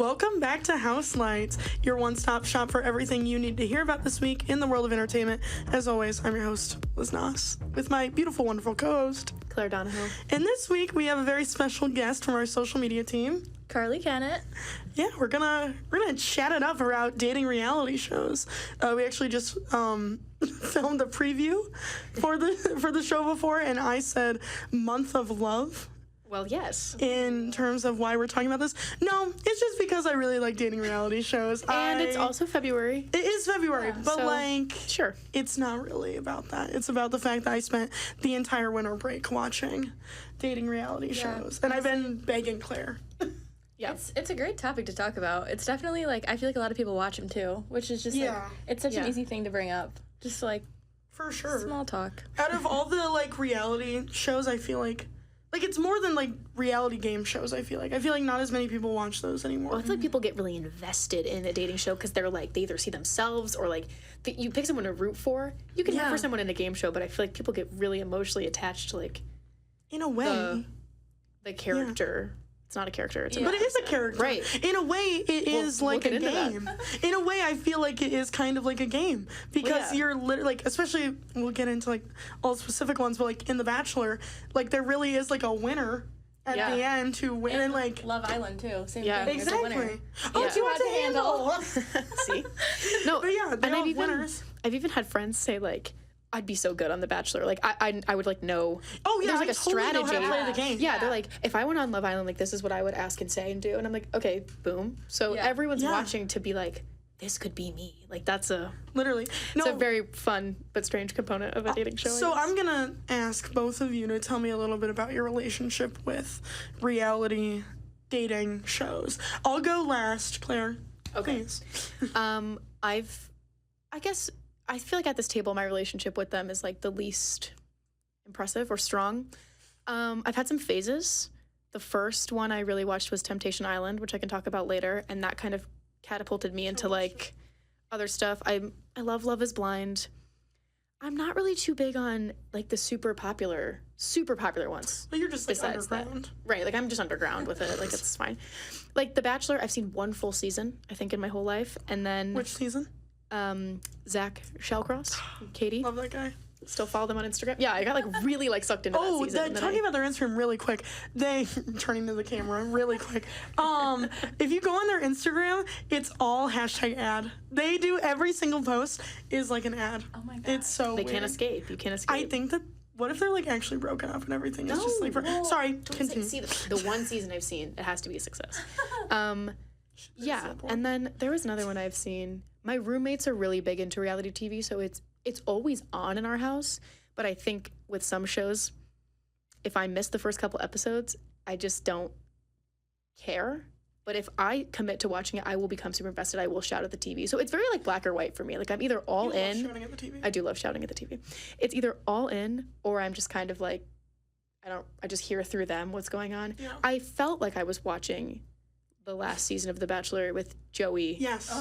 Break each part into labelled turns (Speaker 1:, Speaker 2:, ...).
Speaker 1: Welcome back to Houselights, your one-stop shop for everything you need to hear about this week in the world of entertainment. As always, I'm your host, Liz Noss, with my beautiful, wonderful co-host,
Speaker 2: Claire Donahoe.
Speaker 1: And this week, we have a very special guest from our social media team,
Speaker 3: Carly Kennett.
Speaker 1: Yeah, we're gonna chat it up about dating reality shows. We actually just filmed a preview for the show before, and I said month of love.
Speaker 2: Well, yes.
Speaker 1: In terms of why we're talking about this, no, it's just because I really like dating reality shows.
Speaker 2: And it's also February.
Speaker 1: It is February, but
Speaker 2: so, sure,
Speaker 1: it's not really about that. It's about the fact that I spent the entire winter break watching dating reality shows, and I've been begging Claire.
Speaker 3: Yeah, it's a great topic to talk about. It's definitely I feel like a lot of people watch them too, which is just it's such an easy thing to bring up, just
Speaker 1: for sure
Speaker 3: small talk.
Speaker 1: Out of all the reality shows, I feel like it's more than reality game shows. I feel like not as many people watch those anymore.
Speaker 2: Well, I feel like people get really invested in a dating show because they're they either see themselves or you pick someone to root for. You can root for someone in a game show, but I feel like people get really emotionally attached to
Speaker 1: in a way
Speaker 2: the character. It's not a character. It's
Speaker 1: but it is a character.
Speaker 2: Right.
Speaker 1: In a way, it is like a game. In a way, I feel like it is kind of like a game. Because you're literally, especially, we'll get into, all specific ones, but, in The Bachelor, there really is, a winner at the end to win. And,
Speaker 3: Love Island, too. Same thing.
Speaker 1: Exactly. Oh, too hard to handle.
Speaker 2: See? No,
Speaker 1: but yeah, they're all winners.
Speaker 2: I've even had friends say, I'd be so good on The Bachelor. I would know.
Speaker 1: Oh yeah,
Speaker 2: there's
Speaker 1: a
Speaker 2: strategy.
Speaker 1: Know how to play the game.
Speaker 2: Yeah, they're if I went on Love Island, this is what I would ask and say and do, and I'm okay, boom. So everyone's watching to be this could be me. That's
Speaker 1: literally.
Speaker 2: It's a very fun but strange component of a dating show.
Speaker 1: So I'm gonna ask both of you to tell me a little bit about your relationship with reality dating shows. I'll go last, Claire.
Speaker 2: Okay.
Speaker 1: Please.
Speaker 2: I feel like at this table, my relationship with them is the least impressive or strong. I've had some phases. The first one I really watched was Temptation Island, which I can talk about later, and that kind of catapulted me into other stuff. I love Love Is Blind. I'm not really too big on the super popular ones.
Speaker 1: Well, you're just underground.
Speaker 2: Right, I'm just underground with it. It's fine. The Bachelor, I've seen one full season, I think, in my whole life, and then
Speaker 1: which season?
Speaker 2: Zach Shallcross, Katie.
Speaker 1: Love that guy.
Speaker 2: Still follow them on Instagram. Yeah, I got really sucked into that season.
Speaker 1: Talking about their Instagram really quick. They turning to the camera really quick. If you go on their Instagram, it's all #ad. They do every single post is an ad.
Speaker 3: Oh my god.
Speaker 1: It's so
Speaker 2: they
Speaker 1: weird.
Speaker 2: can't escape. You can't escape.
Speaker 1: I think that what if they're actually broken up and everything? It's just sorry, continue.
Speaker 2: See the one season I've seen, it has to be a success. Yeah, and then there was another one I've seen. My roommates are really big into reality TV, so it's always on in our house. But I think with some shows, if I miss the first couple episodes, I just don't care. But if I commit to watching it, I will become super invested. I will shout at the TV. So it's very black or white for me. I'm either all in.
Speaker 1: Love shouting at the TV?
Speaker 2: I do love shouting at the TV. It's either all in or I'm just kind of I just hear through them what's going on.
Speaker 1: Yeah.
Speaker 2: I felt like I was watching the last season of The Bachelor with Joey.
Speaker 1: Yes.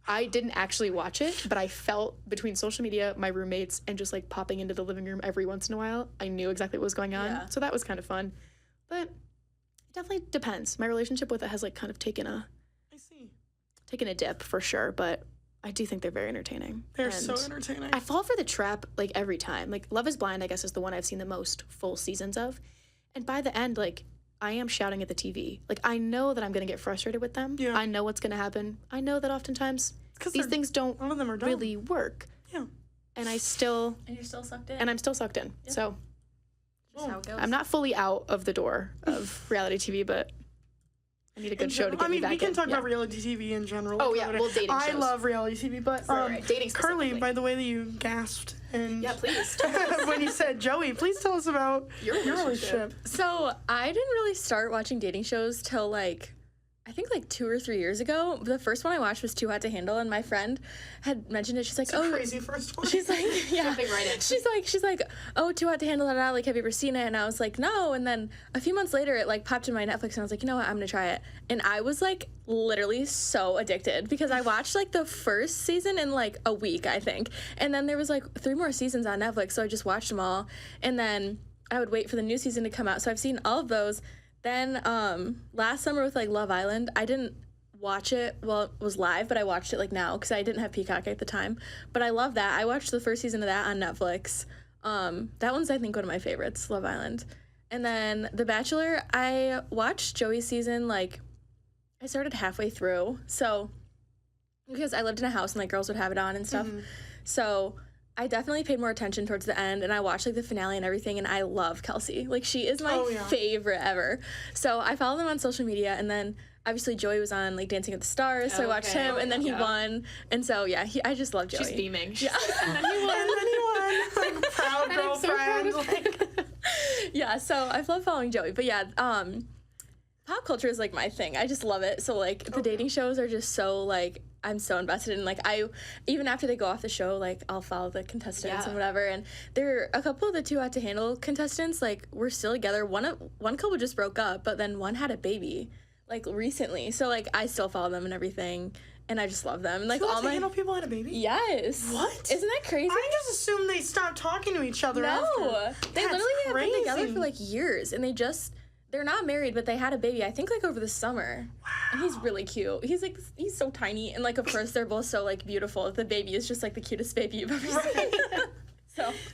Speaker 2: I didn't actually watch it, but I felt between social media, my roommates, and just popping into the living room every once in a while, I knew exactly what was going on.
Speaker 3: Yeah.
Speaker 2: So that was kind of fun. But it definitely depends. My relationship with it has kind of taken a dip for sure, but I do think they're very entertaining.
Speaker 1: They're so entertaining.
Speaker 2: I fall for the trap every time. Love Is Blind, I guess, is the one I've seen the most full seasons of. And by the end, I am shouting at the TV. I know that I'm going to get frustrated with them.
Speaker 1: Yeah.
Speaker 2: I know what's going to happen. I know that oftentimes these things don't
Speaker 1: none of them are dumb.
Speaker 2: really work.
Speaker 1: Yeah.
Speaker 2: And
Speaker 3: you're still sucked in.
Speaker 2: And I'm still sucked in. Yeah. So
Speaker 3: just how it goes.
Speaker 2: I'm not fully out of the door of reality TV, but I need a good show to get me back in.
Speaker 1: we can talk about reality TV in general.
Speaker 2: Oh, yeah. Well, dating shows.
Speaker 1: I love reality TV, but
Speaker 2: dating
Speaker 1: Carly, by the way that you gasped and
Speaker 2: yeah, please.
Speaker 1: when you said Joey, please tell us about your relationship.
Speaker 3: So I didn't really start watching dating shows till I think 2 or 3 years ago. The first one I watched was Too Hot to Handle, and my friend had mentioned it. She's like,
Speaker 1: it's a crazy first one.
Speaker 3: She's yeah.
Speaker 2: Jumping right in.
Speaker 3: She's like, oh, Too Hot to Handle, have you ever seen it? And I was like, no. And then a few months later, it popped in my Netflix, and I was like, you know what, I'm gonna try it. And I was literally so addicted because I watched the first season in a week, I think. And then there was 3 more seasons on Netflix, so I just watched them all. And then I would wait for the new season to come out. So I've seen all of those. Then last summer with Love Island, I didn't watch it while it was live, but I watched it like now because I didn't have Peacock at the time. But I love that. I watched the first season of that on Netflix. That one's, I think, one of my favorites, Love Island. And then The Bachelor, I watched Joey's season, like, I started halfway through. So, because I lived in a house and, like, girls would have it on and stuff. So I definitely paid more attention towards the end, and I watched, like, the finale and everything, and I love Kelsey. Like, she is my favorite ever. So I follow them on social media, and then obviously Joey was on, like, Dancing with the Stars, so I watched him, and then he won. And so, yeah, I just love Joey.
Speaker 2: She's beaming.
Speaker 1: Yeah. And then he won. Like, proud girlfriend. So
Speaker 3: yeah, so I've loved following Joey. But yeah, pop culture is, like, my thing. I just love it. So, like, the dating shows are just so, like, I'm so invested in, like, even after they go off the show, like, I'll follow the contestants and whatever. And there are a couple of the Too Hot to Handle contestants, like, we're still together. One couple just broke up, but then one had a baby, like, recently. So, like, I still follow them and everything, and I just love them. And, like,
Speaker 1: Too Hot
Speaker 3: all
Speaker 1: to
Speaker 3: my
Speaker 1: Handle people had a baby?
Speaker 3: Yes.
Speaker 1: What?
Speaker 3: Isn't that crazy?
Speaker 1: I just assumed they stopped talking to each other
Speaker 3: No.
Speaker 1: after.
Speaker 3: They
Speaker 1: That's
Speaker 3: literally have been together
Speaker 1: crazy.
Speaker 3: for, like, years, and they're not married, but they had a baby, I think, like, over the summer. Wow. And he's really cute. He's so tiny. And, like, of course, they're both so, like, beautiful. The baby is just, like, the cutest baby you've ever seen.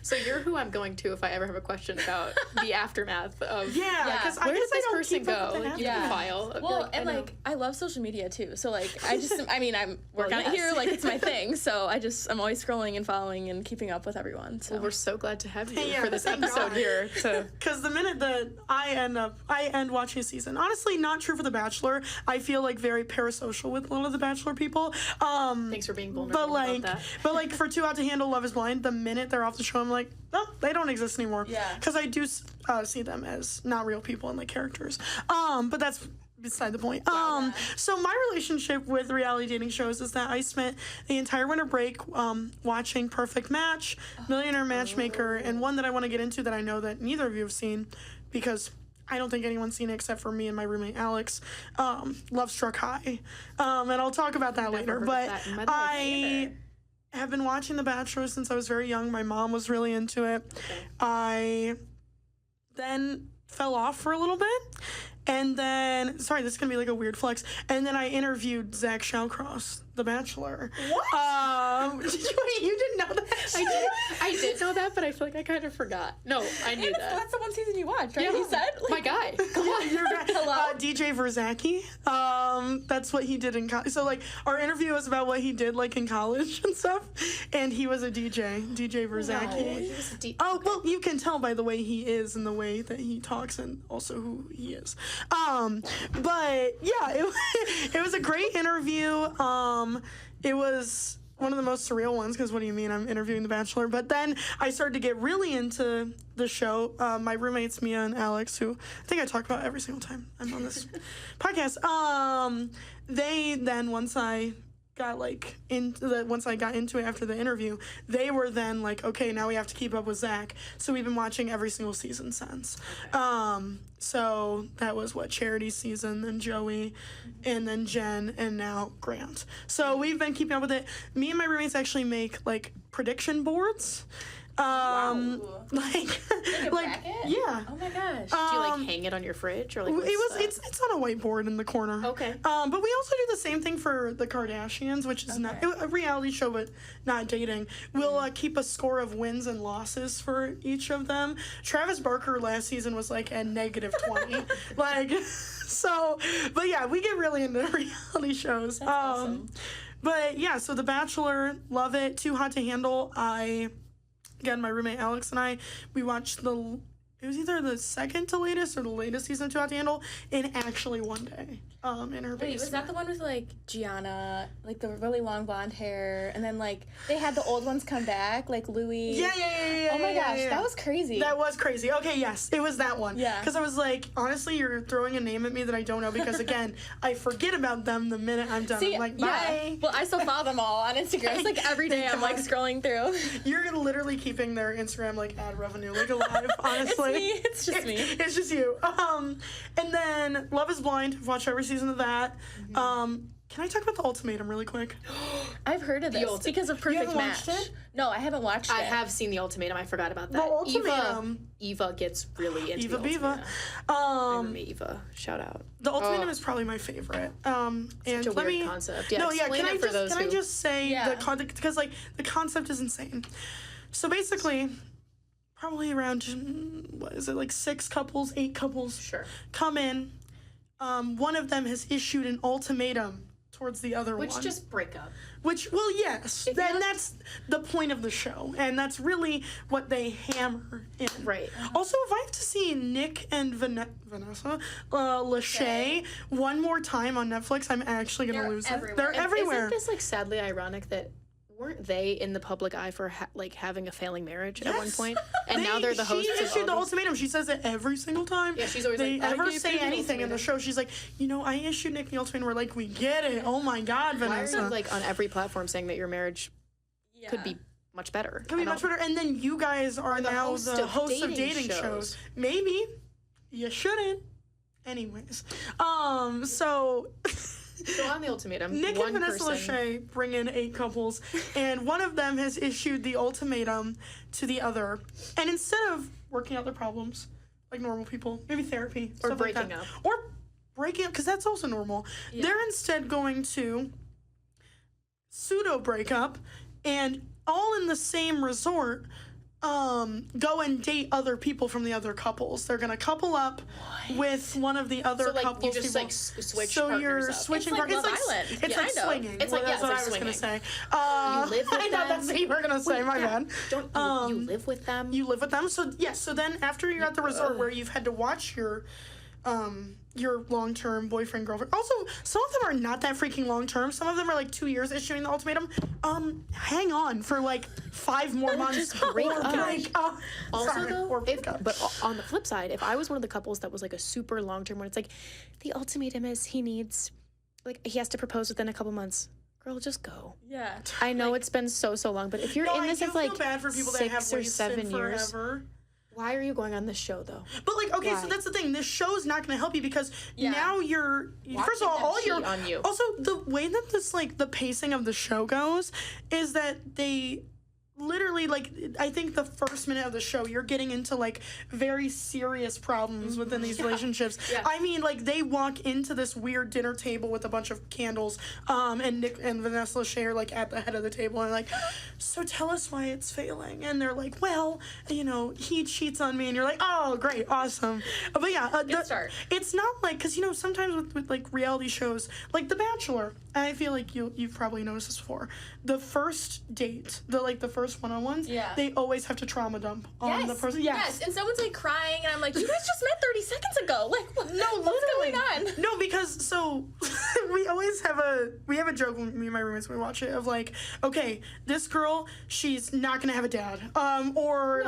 Speaker 2: So you're who I'm going to if I ever have a question about the aftermath of...
Speaker 1: Yeah, because
Speaker 2: where
Speaker 1: I
Speaker 2: does
Speaker 1: guess I
Speaker 2: this
Speaker 1: don't
Speaker 2: person
Speaker 1: keep up
Speaker 2: go?
Speaker 1: with
Speaker 2: Like,
Speaker 1: the
Speaker 2: you
Speaker 1: aftermath.
Speaker 2: file.
Speaker 3: Well, and, like, I love social media, too. So, like, I'm work on it here.
Speaker 2: yes.
Speaker 3: Like, it's my thing. So I'm always scrolling and following and keeping up with everyone. So
Speaker 2: Well, we're so glad to have you
Speaker 1: Yeah,
Speaker 2: for this
Speaker 1: thank
Speaker 2: episode
Speaker 1: God.
Speaker 2: here.
Speaker 1: Because the minute that I end watching a season, honestly, not true for The Bachelor. I feel like very parasocial with a lot of The Bachelor people.
Speaker 2: Thanks for being vulnerable about that.
Speaker 1: But like for Too Hot to Handle, Love Is Blind, the minute they're off the show, I'm like, oh, they don't exist anymore.
Speaker 3: Yeah.
Speaker 1: Because I do see them as not real people and like characters. But that's beside the point. So my relationship with reality dating shows is that I spent the entire winter break watching Perfect Match, Millionaire Matchmaker, and one that I want to get into that I know that neither of you have seen because I don't think anyone's seen it except for me and my roommate Alex. Love Struck High. And I'll talk about that later.
Speaker 2: heard of
Speaker 1: But
Speaker 2: that in my life
Speaker 1: I have been watching The Bachelor since I was very young. My mom was really into it.
Speaker 2: Okay.
Speaker 1: I then fell off for a little bit. And then, sorry, this is going to be like a weird flex. And then I interviewed Zach Shawcross, The Bachelor.
Speaker 2: What?
Speaker 1: Wait, you didn't know that?
Speaker 2: I did know that, but I feel like I kind of forgot. No, I knew that.
Speaker 3: That's the one season you watched, right?
Speaker 2: Yeah.
Speaker 3: You said?
Speaker 2: My guy. Come on.
Speaker 1: You're right.
Speaker 3: Hello?
Speaker 1: DJ Verzaki. That's what he did in college. So, like, our interview was about what he did, like, in college and stuff. And he was a DJ Verzaki. Oh, well, you can tell by the way he is and the way that he talks and also who he is. But, yeah, it was a great interview. It was one of the most surreal ones because what do you mean I'm interviewing The Bachelor? But then I started to get really into the show. My roommates Mia and Alex, who I think I talk about every single time I'm on this podcast. They then once I got into it after the interview, they were then like, okay, now we have to keep up with Zach. So we've been watching every single season since. So that was Charity's season, then Joey, and then Jen, and now Grant. So we've been keeping up with it. Me and my roommates actually make like prediction boards. Like
Speaker 3: bracket?
Speaker 1: yeah.
Speaker 3: Oh my gosh.
Speaker 2: Do you like hang it on your fridge or like?
Speaker 1: It's on a whiteboard in the corner.
Speaker 2: Okay.
Speaker 1: But we also do the same thing for the Kardashians, which is not a reality show, but not dating. We'll keep a score of wins and losses for each of them. Travis Barker last season was like at -20. Like, so, but yeah, we get really into reality shows.
Speaker 3: That's awesome.
Speaker 1: But yeah, so The Bachelor, love it. Too Hot to Handle. Again, my roommate Alex and we watched it was either the second to latest or the latest season of Too Hot to Handle in actually one day. In her basement.
Speaker 3: Wait, was that the one with like Gianna, like the really long blonde hair, and then like they had the old ones come back, like Louis?
Speaker 1: Yeah.
Speaker 3: Oh my gosh,
Speaker 1: yeah.
Speaker 3: that was crazy.
Speaker 1: That was crazy. Okay, yes, it was that one.
Speaker 3: Yeah.
Speaker 1: Because I was like, honestly, you're throwing a name at me that I don't know because again, I forget about them the minute I'm done.
Speaker 3: See,
Speaker 1: I'm like, bye.
Speaker 3: yeah. Well, I still follow them all on Instagram. It's like every day I'm like scrolling through.
Speaker 1: You're literally keeping their Instagram like ad revenue like alive. Honestly,
Speaker 3: It's just me.
Speaker 1: It's just you. And then Love Is Blind. I've watched every season of that. Can I talk about the ultimatum really quick?
Speaker 3: I've heard of this because of Perfect
Speaker 1: haven't
Speaker 3: Match.
Speaker 1: watched it?
Speaker 3: No, I haven't watched it.
Speaker 2: I have seen the ultimatum. I forgot about that.
Speaker 1: The ultimatum.
Speaker 2: Eva gets really into
Speaker 1: Eva
Speaker 2: the
Speaker 1: Biva.
Speaker 2: ultimatum. Eva, shout out.
Speaker 1: The ultimatum is probably my favorite. And
Speaker 2: Such a
Speaker 1: let
Speaker 2: weird
Speaker 1: me,
Speaker 2: concept. Yeah,
Speaker 1: no, yeah.
Speaker 2: explain it for those
Speaker 1: Can I
Speaker 2: who-
Speaker 1: just say
Speaker 3: Yeah.
Speaker 1: the concept, because like the concept is insane. So basically, probably around what is it, like 6 couples, 8 couples
Speaker 2: Sure.
Speaker 1: come in. One of them has issued an ultimatum towards the other one.
Speaker 2: Which just break up.
Speaker 1: Which, well, yes.
Speaker 2: If you
Speaker 1: Then
Speaker 2: have-
Speaker 1: that's the point of the show. And that's really what they hammer in.
Speaker 2: Right.
Speaker 1: Also, if I have to see Nick and Vanessa Lachey one more time on Netflix, I'm actually going to
Speaker 3: They're
Speaker 1: lose
Speaker 3: everywhere.
Speaker 1: it. They're
Speaker 3: And
Speaker 1: everywhere.
Speaker 2: Isn't this like sadly ironic that weren't they in the public eye for having a failing marriage at one
Speaker 1: Yes.
Speaker 2: point, and now they're the hosts
Speaker 1: She
Speaker 2: of
Speaker 1: issued the
Speaker 2: all these-
Speaker 1: ultimatum. She says it every single time.
Speaker 2: Yeah, she's always
Speaker 1: they
Speaker 2: like, I
Speaker 1: ever
Speaker 2: gave
Speaker 1: say
Speaker 2: you the
Speaker 1: anything in the
Speaker 2: ultimatum.
Speaker 1: show. She's like, I issued Nick the ultimatum. We're like, we get it. Oh my God,
Speaker 2: Why are
Speaker 1: Vanessa.
Speaker 2: you like on every platform saying that your marriage could be much better?
Speaker 1: Could be
Speaker 2: I
Speaker 1: much
Speaker 2: don't-
Speaker 1: better. And then you guys are
Speaker 2: the
Speaker 1: now
Speaker 2: host
Speaker 1: the
Speaker 2: of
Speaker 1: hosts of
Speaker 2: dating
Speaker 1: dating shows.
Speaker 2: shows.
Speaker 1: Maybe you shouldn't. Anyways, so
Speaker 2: So on the ultimatum,
Speaker 1: Nick
Speaker 2: one
Speaker 1: and Vanessa
Speaker 2: person.
Speaker 1: Lachey bring in 8 couples, and one of them has issued the ultimatum to the other. And instead of working out their problems like normal people, maybe therapy
Speaker 2: Or
Speaker 1: stuff like
Speaker 2: breaking
Speaker 1: that,
Speaker 2: up.
Speaker 1: or breaking up, because that's also normal. They're instead going to pseudo breakup and all in the same resort go and date other people from the other couples. They're gonna couple up with one of the other
Speaker 2: So, like, you
Speaker 1: couples.
Speaker 2: just,
Speaker 1: people.
Speaker 2: like, switch
Speaker 1: So
Speaker 2: partners
Speaker 1: you're
Speaker 2: up.
Speaker 1: switching
Speaker 3: It's like
Speaker 1: partners.
Speaker 3: Love Island.
Speaker 1: It's
Speaker 3: Yeah,
Speaker 1: like
Speaker 3: I know.
Speaker 1: swinging.
Speaker 2: It's like-
Speaker 1: Well,
Speaker 2: yeah,
Speaker 1: that's
Speaker 2: it's
Speaker 1: what
Speaker 2: like
Speaker 1: I was gonna
Speaker 2: swinging.
Speaker 1: say.
Speaker 2: You live with
Speaker 1: I thought that's
Speaker 2: them.
Speaker 1: what you were gonna say. My bad.
Speaker 2: Don't you live with them?
Speaker 1: You live with them. So yes. So then after you're at the resort where you've had to watch your long-term boyfriend, girlfriend. Also, some of them are not that freaking long-term. Some of them are like 2 years issuing the ultimatum. Hang on for like 5 more months.
Speaker 2: Just break
Speaker 1: or
Speaker 2: up.
Speaker 1: break up.
Speaker 2: Also,
Speaker 1: Sorry,
Speaker 2: though,
Speaker 1: or break up.
Speaker 2: but on the flip side, if I was one of the couples that was like a super long term one, it's like the ultimatum is he has to propose within a couple months. Girl, just go.
Speaker 3: Yeah.
Speaker 2: I know it's been so long, but if you're in this
Speaker 1: I
Speaker 2: of
Speaker 1: do
Speaker 2: like
Speaker 1: feel bad for people that have
Speaker 2: 6 or
Speaker 1: wasted
Speaker 2: 7 years,
Speaker 1: forever.
Speaker 2: why are you going on this show though?
Speaker 1: But like, okay, so
Speaker 2: Why?
Speaker 1: that's the thing. This show's not going to help you because now you're first of
Speaker 2: Watching
Speaker 1: all,
Speaker 2: them cheat on you.
Speaker 1: Also, the way that this like the pacing of the show goes is that they literally like I think the first minute of the show you're getting into like very serious problems within these relationships.
Speaker 2: Yeah.
Speaker 1: I mean, like they walk into this weird dinner table with a bunch of candles, and Nick and Vanessa Lachey are like at the head of the table and like, so tell us why it's failing. And they're like, well, he cheats on me, and you're like, oh, great, awesome. But yeah,
Speaker 3: start.
Speaker 1: it's not like because sometimes with like reality shows like The Bachelor, I feel like you've probably noticed this before. The first date, the first one-on-ones, they always have to trauma dump on the person.
Speaker 3: Yes, and someone's like crying, and I'm like, you guys just met 30 seconds ago. Like, what's going on?
Speaker 1: No, because so we always have a joke when me and my roommates when we watch it of like, okay, this girl, she's not gonna have a dad, or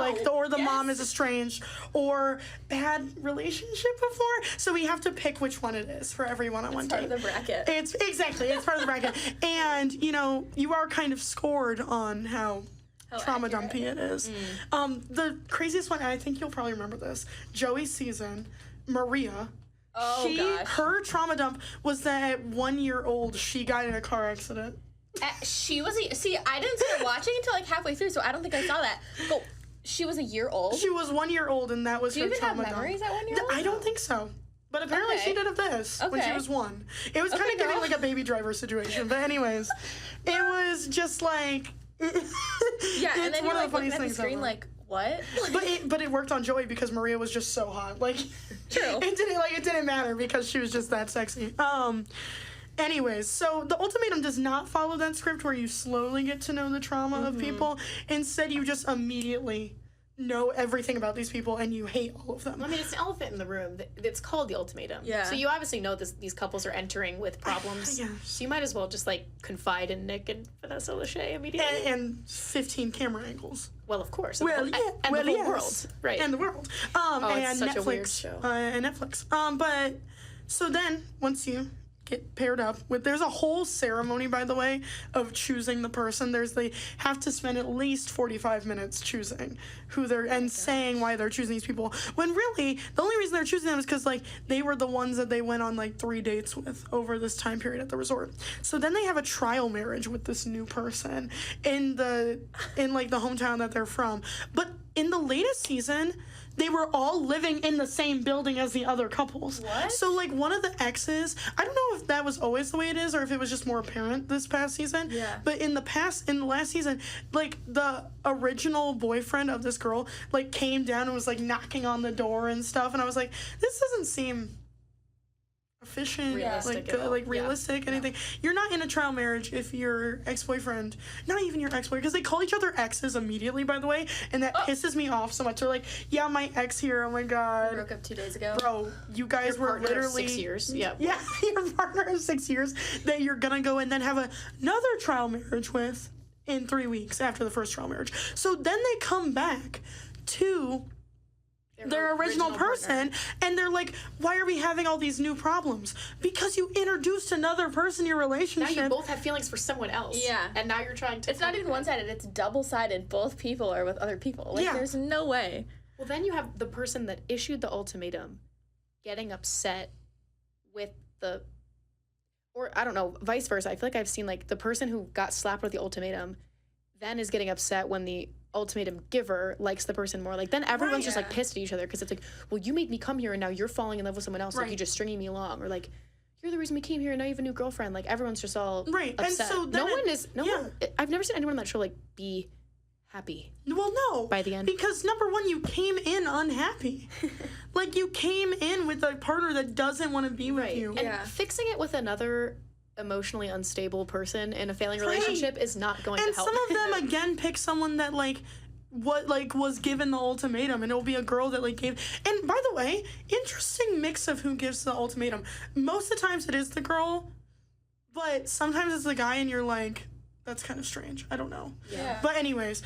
Speaker 1: the mom is estranged, or bad relationship before. So we have to pick which one it is for every one-on-one
Speaker 3: Part
Speaker 1: date.
Speaker 3: of the bracket.
Speaker 1: It's part of the bracket, and you are kind of scored on how trauma
Speaker 3: accurate.
Speaker 1: dumpy it is. The craziest one, and I think you'll probably remember this, Joey's season, Maria.
Speaker 3: Oh, gosh.
Speaker 1: Her trauma dump was that at 1 year old, she got in a car accident.
Speaker 3: She was I didn't start watching until like halfway through, so I don't think I saw that. But she was a year old.
Speaker 1: She was 1 year old, and that was
Speaker 3: Do
Speaker 1: her
Speaker 3: you even have
Speaker 1: trauma
Speaker 3: memories
Speaker 1: dump.
Speaker 3: at 1 year old?
Speaker 1: I don't think so. But apparently
Speaker 3: Okay.
Speaker 1: she did of this when she
Speaker 3: Okay.
Speaker 1: was 1. It was kind
Speaker 3: Okay,
Speaker 1: of giving
Speaker 3: girl.
Speaker 1: like a baby driver situation. But anyways, it was just like...
Speaker 3: Yeah,
Speaker 1: it's
Speaker 3: and then
Speaker 1: one
Speaker 3: you're
Speaker 1: of
Speaker 3: like
Speaker 1: the
Speaker 3: looking
Speaker 1: funniest
Speaker 3: at the
Speaker 1: things
Speaker 3: screen
Speaker 1: ever.
Speaker 3: like, what?
Speaker 1: But it worked on Joey because Maria was just so hot. Like,
Speaker 3: True.
Speaker 1: it didn't matter because she was just that sexy. Anyways, so the ultimatum does not follow that script where you slowly get to know the trauma of people. Instead, you just immediately know everything about these people and you hate all of them.
Speaker 2: I mean, it's an elephant in the room. It's called the ultimatum.
Speaker 3: Yeah.
Speaker 2: So you obviously know these couples are entering with problems.
Speaker 1: Yes.
Speaker 2: So you might as well just like confide in Nick and Vanessa Lachey immediately.
Speaker 1: And 15 camera angles.
Speaker 2: Well, of course.
Speaker 1: Well,
Speaker 2: and
Speaker 1: yeah,
Speaker 2: and
Speaker 1: well,
Speaker 2: the whole
Speaker 1: yes.
Speaker 2: world, right?
Speaker 1: And the world.
Speaker 2: it's
Speaker 1: And
Speaker 2: such
Speaker 1: Netflix.
Speaker 2: a weird show.
Speaker 1: And Netflix. But so then once you get paired up with. There's a whole ceremony, by the way, of choosing the person. They have to spend at least 45 minutes choosing who they're and saying why they're choosing these people. When really the only reason they're choosing them is because like they were the ones that they went on like 3 dates with over this time period at the resort. So then they have a trial marriage with this new person in like the hometown that they're from. But in the latest season, they were all living in the same building as the other couples.
Speaker 3: What?
Speaker 1: So, like, one of the exes, I don't know if that was always the way it is or if it was just more apparent this past season.
Speaker 3: Yeah.
Speaker 1: But in the last season, like, the original boyfriend of this girl, like, came down and was, like, knocking on the door and stuff. And I was like, this doesn't seem efficient, realistic, anything. You're not in a trial marriage if your ex-boyfriend, not even your ex-boyfriend, because they call each other exes immediately, by the way, and that pisses me off so much. They're like, yeah, my ex here, oh my god.
Speaker 3: Broke up 2 days ago.
Speaker 1: Bro, you guys were literally
Speaker 2: 6 years. Yeah.
Speaker 1: Yeah, your partner of 6 years that you're gonna go and then have another trial marriage with in 3 weeks after the first trial marriage. So then they come back to their original person, and they're like, why are we having all these new problems? Because you introduced another person in your relationship.
Speaker 2: Now you both have feelings for someone else.
Speaker 3: Yeah.
Speaker 2: And now you're trying to...
Speaker 3: It's not even one-sided, it's double-sided. Both people are with other people. Like, there's no way.
Speaker 2: Well, then you have the person that issued the ultimatum getting upset with the... Or, I don't know, vice versa. I feel like I've seen, like, the person who got slapped with the ultimatum then is getting upset when the ultimatum giver likes the person more. Like, then everyone's just, like, pissed at each other because it's like, well, you made me come here and now you're falling in love with someone else. Like, you're just stringing me along. Or, like, you're the reason we came here and now you have a new girlfriend. Like, everyone's just all upset.
Speaker 1: And so then
Speaker 2: I've never seen anyone on that show, like, be happy.
Speaker 1: Well, no.
Speaker 2: By the end.
Speaker 1: Because, number one, you came in unhappy. Like, you came in with a partner that doesn't want to be with you.
Speaker 2: And fixing it with another emotionally unstable person in a failing relationship is not going to help.
Speaker 1: And some of them again pick someone that was given the ultimatum, and it'll be a girl that gave. And by the way, interesting mix of who gives the ultimatum. Most of the times it is the girl, but sometimes it's the guy, and you're like, that's kind of strange. I don't know.
Speaker 3: Yeah.
Speaker 1: But anyways,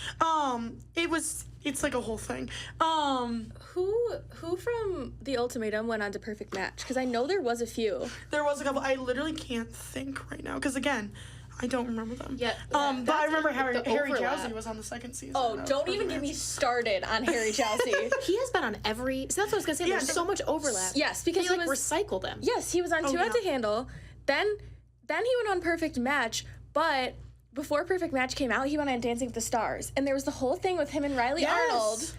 Speaker 1: it's like a whole thing.
Speaker 3: Who from the ultimatum went on to Perfect Match? Because I know there was a few.
Speaker 1: There was a couple. I literally can't think right now. Because again, I don't remember them.
Speaker 2: Yeah.
Speaker 1: But I remember Harry
Speaker 2: overlap.
Speaker 1: Jowsey was on the second season.
Speaker 3: Oh, don't even get me started on Harry Jowsey.
Speaker 2: He has been on every... So that's what I was going to say. There's so much overlap.
Speaker 3: Yes, because
Speaker 2: he recycle them.
Speaker 3: Yes, he was on Too Hot to Handle. Then he went on Perfect Match, but... Before Perfect Match came out, he went on Dancing with the Stars. And there was the whole thing with him and Riley Arnold.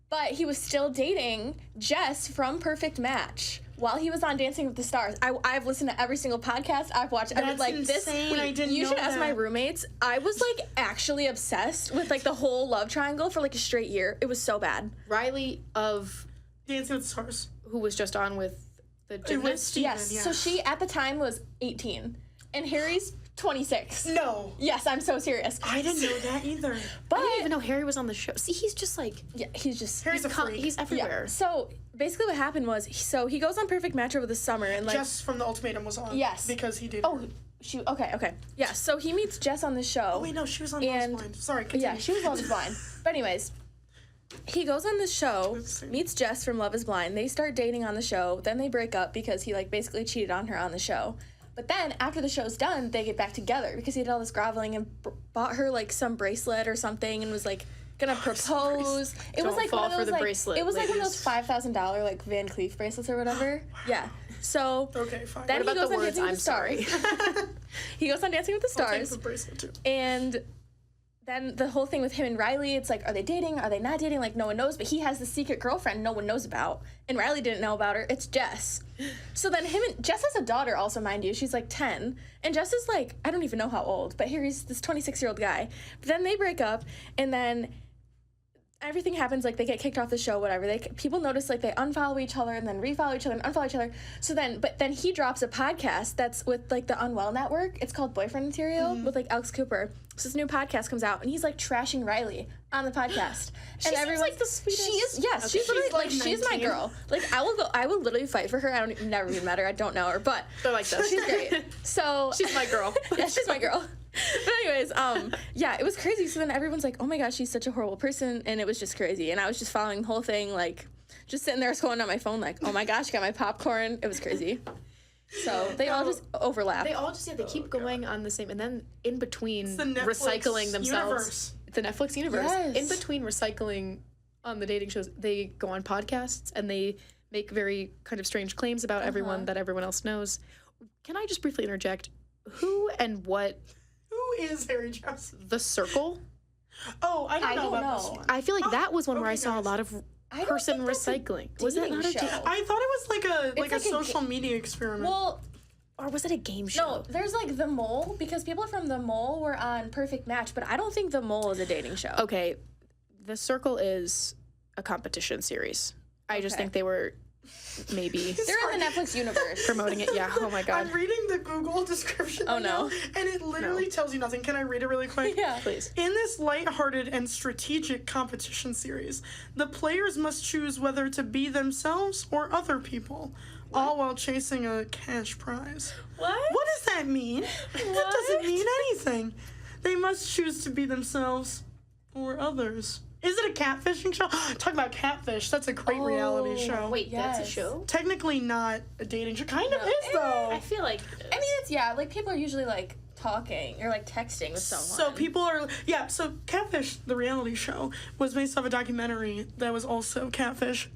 Speaker 3: But he was still dating Jess from Perfect Match while he was on Dancing with the Stars. I've listened to every single podcast. I've watched every,
Speaker 1: insane. I didn't
Speaker 3: you
Speaker 1: know
Speaker 3: should ask
Speaker 1: that.
Speaker 3: my roommates. I was actually obsessed with the whole love triangle for a straight year. It was so bad.
Speaker 2: Riley of
Speaker 1: Dancing with the Stars,
Speaker 2: who was just on with the gymnast.
Speaker 3: Yes. So she at the time was 18. And Harry's 26.
Speaker 1: No.
Speaker 3: Yes, I'm so serious.
Speaker 1: I didn't know that either.
Speaker 3: But
Speaker 2: I didn't even know Harry was on the show. See, he's just
Speaker 1: Harry's a freak.
Speaker 2: He's everywhere.
Speaker 3: Yeah. So basically what happened was, he goes on Perfect Match over the summer and
Speaker 1: Jess from the ultimatum was on.
Speaker 3: Yes.
Speaker 1: Because he did.
Speaker 3: Oh, okay. Yeah, so he meets Jess on the show.
Speaker 1: Oh wait, no, she was on Love is Blind. Sorry, continue.
Speaker 3: Yeah, she was Love is Blind. But anyways, he goes on the show, meets Jess from Love is Blind. They start dating on the show. Then they break up because he basically cheated on her on the show. But then, after the show's done, they get back together because he did all this groveling and bought her, some bracelet or something and was, gonna propose. It was,
Speaker 2: fall for the bracelet,
Speaker 3: it was, one of
Speaker 2: ladies.
Speaker 3: those $5,000, Van Cleef bracelets or whatever. Yeah. So,
Speaker 1: okay, fine.
Speaker 3: then
Speaker 2: what
Speaker 3: he
Speaker 2: about
Speaker 3: goes
Speaker 2: the
Speaker 3: on
Speaker 2: words,
Speaker 3: Dancing with
Speaker 2: I'm
Speaker 3: the
Speaker 2: sorry?
Speaker 3: Stars. He goes on Dancing with the
Speaker 1: I'll
Speaker 3: Stars.
Speaker 1: take the bracelet too.
Speaker 3: And then the whole thing with him and Riley, it's are they dating? Are they not dating? No one knows, but he has the secret girlfriend no one knows about. And Riley didn't know about her. It's Jess. So then Jess has a daughter also, mind you. She's 10. And Jess is I don't even know how old, but Harry's this 26-year-old guy. But then they break up, and then everything happens, they get kicked off the show, whatever. People notice, they unfollow each other and then refollow each other and unfollow each other. So then he drops a podcast that's with, the Unwell Network. It's called Boyfriend Material with, Alex Cooper. So this new podcast comes out, and he's, trashing Riley on the podcast.
Speaker 2: She seems like the sweetest.
Speaker 3: She is, yes.
Speaker 1: Okay.
Speaker 3: She's literally, she's my
Speaker 1: 19.
Speaker 3: girl. I will literally fight for her. Never even met her. I don't know her, but
Speaker 2: They're like this.
Speaker 3: she's great. So
Speaker 2: She's my girl.
Speaker 3: yeah, she's my girl. But anyways, yeah, it was crazy. So then everyone's oh my gosh, she's such a horrible person, and it was just crazy. And I was just following the whole thing, just sitting there scrolling on my phone, oh my gosh, got my popcorn. It was crazy. So they all just overlap.
Speaker 2: They all just, they keep going on the same, and then in between
Speaker 1: the Netflix
Speaker 2: recycling themselves.
Speaker 1: universe.
Speaker 2: The Netflix universe.
Speaker 3: Yes.
Speaker 2: In between recycling on the dating shows, they go on podcasts and they make very kind of strange claims about everyone that everyone else knows. Can I just briefly interject? Who and what?
Speaker 1: Who is Harry Jeffs?
Speaker 2: The Circle?
Speaker 1: Oh, I don't know
Speaker 3: don't
Speaker 1: about this
Speaker 3: know.
Speaker 1: one.
Speaker 2: I feel like that was one where I saw a
Speaker 1: guys.
Speaker 2: lot of
Speaker 3: I don't
Speaker 2: person
Speaker 3: think that's a
Speaker 2: recycling. Was that not a
Speaker 3: dating show.
Speaker 1: I thought it was like a
Speaker 3: like a
Speaker 1: social media experiment.
Speaker 3: Well,
Speaker 2: or was it a game show?
Speaker 3: no, there's like The Mole, because people from The Mole were on Perfect Match, but I don't think The Mole is a dating show.
Speaker 2: Okay, The Circle is a competition series. I just
Speaker 3: Okay.
Speaker 2: think they were maybe
Speaker 3: They're in the Netflix universe.
Speaker 2: promoting it. Yeah. Oh my god.
Speaker 1: I'm reading the Google description
Speaker 3: Oh,
Speaker 1: right now,
Speaker 3: no.
Speaker 1: and it literally tells you nothing. Can I read it really quick?
Speaker 3: Yeah.
Speaker 2: Please.
Speaker 1: In this lighthearted and strategic competition series, the players must choose whether to be themselves or other people, all while chasing a cash prize.
Speaker 3: What?
Speaker 1: What does that mean? That doesn't mean anything. They must choose to be themselves or others. Is it a catfishing show? Talk about catfish. That's a great reality show.
Speaker 2: Wait, that's a
Speaker 3: Yes.
Speaker 2: show?
Speaker 1: Technically not a dating show. Kind of is, though.
Speaker 2: I feel like
Speaker 3: I mean, it's, yeah, like people are usually like talking or like texting with someone.
Speaker 1: So people are, yeah, so Catfish, the reality show, was based off a documentary that was also Catfish.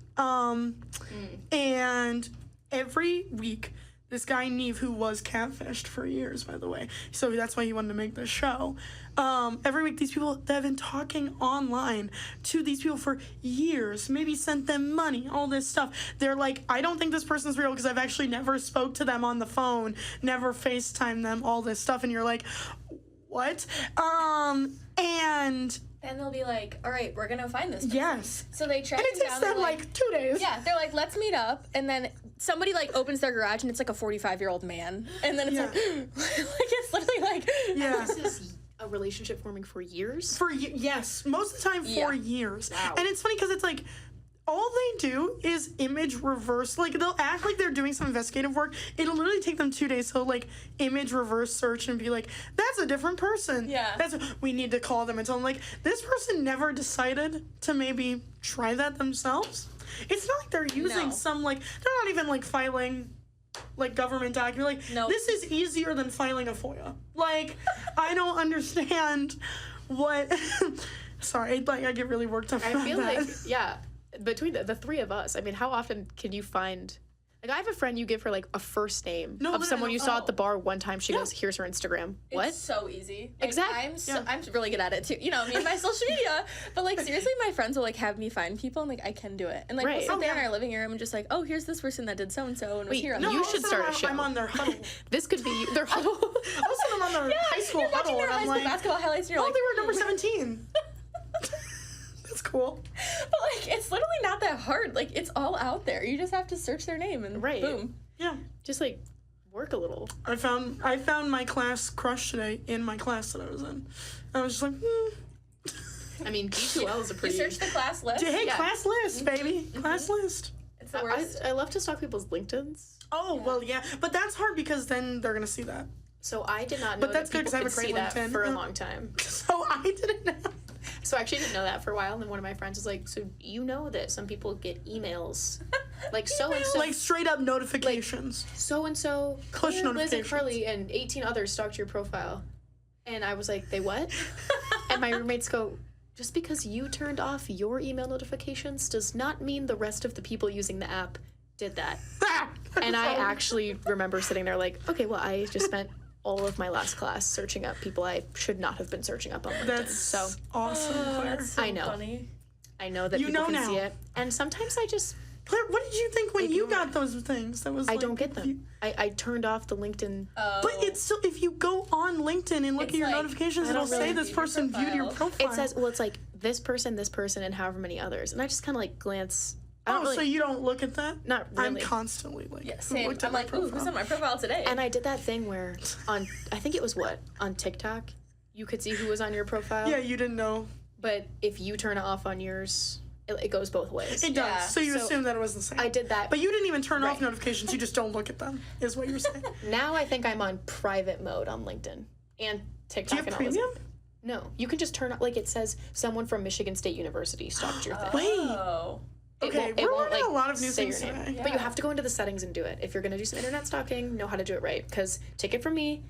Speaker 1: And every week, this guy Neve, who was catfished for years, by the way, so that's why he wanted to make this show. Every week, these people that have been talking online to these people for years, maybe sent them money, all this stuff. They're like, I don't think this person's real because I've actually never spoke to them on the phone, never FaceTime them, all this stuff. And you're like, what? And
Speaker 3: then they'll be like, all right, we're gonna find this person.
Speaker 1: yes.
Speaker 3: So they track
Speaker 1: And it
Speaker 3: him
Speaker 1: takes
Speaker 3: down. They're
Speaker 1: them like 2 days.
Speaker 3: yeah, they're like, let's meet up, and then somebody like opens their garage and it's like a 45-year-old man, and then it's like, like it's literally like,
Speaker 1: Yeah.
Speaker 2: this is a relationship forming for years.
Speaker 1: Yes, most of the time for
Speaker 3: Yeah.
Speaker 1: years.
Speaker 2: Wow.
Speaker 1: And it's funny because it's like all they do is image reverse. Like they'll act like they're doing some investigative work. It'll literally take them 2 days. So like image reverse search and be like, that's a different person.
Speaker 3: Yeah.
Speaker 1: We need to call them and tell them like this person never decided to maybe try that themselves. It's not like they're using
Speaker 3: No.
Speaker 1: some like they're not even like filing like government document. Like
Speaker 3: Nope.
Speaker 1: this is easier than filing a FOIA. Like I don't understand what. Sorry, like I get really worked up.
Speaker 2: I
Speaker 1: about
Speaker 2: feel
Speaker 1: that.
Speaker 2: like, yeah, between the three of us, I mean, how often can you find, like, I have a friend, you give her, like, a first name
Speaker 1: No,
Speaker 2: of
Speaker 1: but
Speaker 2: someone you saw at the
Speaker 3: oh.
Speaker 2: bar one time. She goes, here's her Instagram. What?
Speaker 3: It's so easy. Like,
Speaker 2: Exactly.
Speaker 3: I'm really good at it too. You know, me and my social media. But like seriously, my friends will like have me find people, and like I can do it. And like
Speaker 2: Right.
Speaker 3: we'll sit
Speaker 2: Oh,
Speaker 3: there in
Speaker 1: yeah.
Speaker 3: our living room and just like, oh, here's this person that did so and so and was
Speaker 2: Wait,
Speaker 3: here on
Speaker 2: no,
Speaker 3: the
Speaker 2: you
Speaker 1: all
Speaker 2: should
Speaker 1: of a
Speaker 2: start a
Speaker 1: sudden
Speaker 2: show.
Speaker 1: I'm on their huddle.
Speaker 2: This could be their huddle.
Speaker 1: All of a sudden I'm on their high school
Speaker 3: You're watching
Speaker 1: huddle,
Speaker 3: their
Speaker 1: and
Speaker 3: high
Speaker 1: I'm
Speaker 3: school
Speaker 1: like,
Speaker 3: basketball highlights, and you're
Speaker 1: oh,
Speaker 3: like,
Speaker 1: they were number 17. That's cool.
Speaker 3: but like it's literally not that hard. Like it's all out there. You just have to search their name and
Speaker 2: Right.
Speaker 3: boom.
Speaker 1: Yeah.
Speaker 2: Just, like, work a little.
Speaker 1: I found my class crush today in my class that I was in. I was just like,
Speaker 2: I mean, D2L is a
Speaker 3: You
Speaker 2: pretty...
Speaker 3: search the class list.
Speaker 1: hey,
Speaker 2: Yeah.
Speaker 1: class list, baby. Class list.
Speaker 3: It's the worst.
Speaker 2: I love to stalk people's LinkedIns.
Speaker 1: Oh, well, yeah. But that's hard because then they're going to see that.
Speaker 2: So I did not know
Speaker 1: But that's
Speaker 2: that
Speaker 1: good
Speaker 2: people
Speaker 1: 'cause I
Speaker 2: could
Speaker 1: have a
Speaker 2: see
Speaker 1: great
Speaker 2: that
Speaker 1: LinkedIn.
Speaker 2: for a long time.
Speaker 1: So I didn't know.
Speaker 2: So I actually didn't know that for a while, and then one of my friends was like, so you know that some people get emails, like so-and-so,
Speaker 1: Like straight up notifications.
Speaker 2: so-and-so,
Speaker 1: Push
Speaker 2: Liz and
Speaker 1: notifications.
Speaker 2: Carly and 18 others stalked your profile. And I was like, they what? And my roommates go, just because you turned off your email notifications does not mean the rest of the people using the app did that. And I actually remember sitting there like, okay, well, I just spent all of my last class searching up people I should not have been searching up on LinkedIn.
Speaker 1: That's
Speaker 2: So
Speaker 1: awesome, Claire.
Speaker 3: That's so
Speaker 2: I know.
Speaker 3: funny.
Speaker 2: I know that
Speaker 1: You
Speaker 2: people
Speaker 1: know
Speaker 2: can
Speaker 1: now.
Speaker 2: see it. And sometimes I just,
Speaker 1: Claire, what did you think when you
Speaker 2: Ignore
Speaker 1: got those things? That was
Speaker 2: I
Speaker 1: like,
Speaker 2: don't get them. I turned off the LinkedIn.
Speaker 3: Oh.
Speaker 1: But it's still, if you go on LinkedIn and look
Speaker 3: It's
Speaker 1: at your
Speaker 3: like,
Speaker 1: notifications,
Speaker 2: I don't
Speaker 1: it'll say
Speaker 2: really
Speaker 1: this
Speaker 3: view your
Speaker 1: person viewed your
Speaker 3: profile.
Speaker 1: profile.
Speaker 2: It says, well, it's like this person, and however many others. And I just kind of like glance. I don't
Speaker 1: oh,
Speaker 2: really,
Speaker 1: so you don't look at that?
Speaker 2: not really.
Speaker 1: I'm constantly like,
Speaker 3: Yeah,
Speaker 1: who
Speaker 3: same.
Speaker 1: looked at
Speaker 3: I'm
Speaker 1: my
Speaker 3: like, ooh, who's
Speaker 1: profile?
Speaker 3: on my profile today?
Speaker 2: And I did that thing where on, I think it was on TikTok, you could see who was on your profile.
Speaker 1: Yeah, you didn't know.
Speaker 2: But if you turn it off on yours, it goes both ways.
Speaker 1: It
Speaker 3: Yeah.
Speaker 1: does. So you
Speaker 2: So
Speaker 1: assume that it was the same.
Speaker 2: I did that.
Speaker 1: But you didn't even turn off
Speaker 2: Right.
Speaker 1: notifications. You just don't look at them, is what you're saying.
Speaker 2: Now I think I'm on private mode on LinkedIn and TikTok.
Speaker 1: Do you have
Speaker 2: and all this.
Speaker 1: premium?
Speaker 2: No, you can just turn like it says someone from Michigan State University stalked your thing.
Speaker 1: Wait.
Speaker 3: Oh.
Speaker 2: It
Speaker 1: Okay,
Speaker 2: won't- it
Speaker 1: we're
Speaker 2: won't,
Speaker 1: running
Speaker 2: like,
Speaker 1: lot of new
Speaker 2: say
Speaker 1: things
Speaker 2: your name.
Speaker 1: today.
Speaker 2: But you have to go into the settings and do it. If you're going to do some internet stalking, know how to do it right. Because take it from me,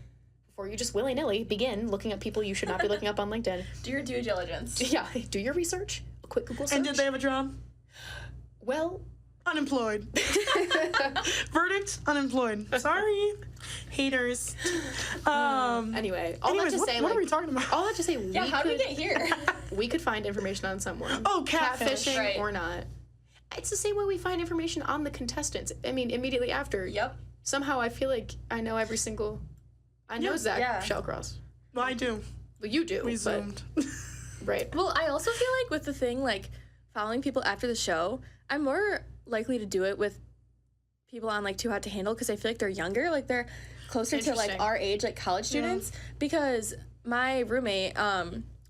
Speaker 2: before you just willy-nilly begin looking up people you should not be looking up on LinkedIn.
Speaker 3: Do your due diligence.
Speaker 2: Yeah, do your research. A quick Google search.
Speaker 1: And did they have a job?
Speaker 2: Well,
Speaker 1: unemployed. Verdict, unemployed. Sorry. Haters.
Speaker 2: Anyway, all that to say,
Speaker 1: what are we talking about?
Speaker 2: All that to say,
Speaker 3: Yeah, how did we get here?
Speaker 2: we could find information on someone.
Speaker 1: Oh, catfishing.
Speaker 3: Right.
Speaker 2: Or not. It's the same way we find information on the contestants. I mean, immediately after.
Speaker 3: Yep.
Speaker 2: Somehow I feel like I know every single... I know Zach Shellcross.
Speaker 1: Well, I do.
Speaker 2: Well, you do.
Speaker 1: We zoomed.
Speaker 2: Right.
Speaker 3: Well, I also feel like with the thing, like, following people after the show, I'm more likely to do it with people on, like, Too Hot to Handle, because I feel like they're younger. Like, they're closer to, like, our age, like, college students. Because my roommate,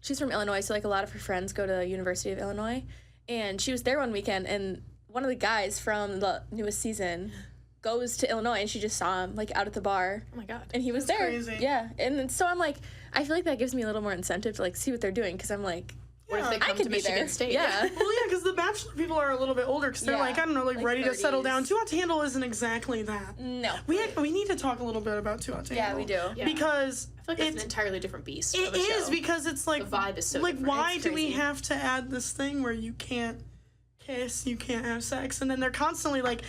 Speaker 3: she's from Illinois, so, like, a lot of her friends go to the University of Illinois. And she was there one weekend, and one of the guys from the newest season goes to Illinois, and she just saw him, like, out at the bar.
Speaker 2: Oh, my God.
Speaker 3: And he was
Speaker 1: That's
Speaker 3: there.
Speaker 1: crazy.
Speaker 3: Yeah. And so I'm like, I feel like that gives me a little more incentive to, like, see what they're doing, because I'm like,
Speaker 2: What if they
Speaker 3: I
Speaker 2: come
Speaker 3: could
Speaker 2: to
Speaker 3: be
Speaker 2: Michigan
Speaker 3: there.
Speaker 2: State?
Speaker 3: Yeah.
Speaker 1: Well, yeah, because the Bachelor people are a little bit older, because they're
Speaker 3: Yeah.
Speaker 1: like, I don't know, like ready to settle
Speaker 3: 30s.
Speaker 1: down. Too Hot to Handle isn't exactly that.
Speaker 3: No.
Speaker 1: We need to talk a little bit about Too Hot to
Speaker 3: Yeah,
Speaker 1: Handle.
Speaker 3: we do.
Speaker 2: Yeah.
Speaker 1: Because
Speaker 2: I feel like that's an entirely different beast.
Speaker 1: it
Speaker 2: of a
Speaker 1: is
Speaker 2: show.
Speaker 1: because it's like
Speaker 2: The vibe is so
Speaker 1: like
Speaker 2: different.
Speaker 1: why
Speaker 3: It's
Speaker 1: do we
Speaker 3: crazy.
Speaker 1: have to add this thing where you can't kiss, you can't have sex, and then they're constantly like,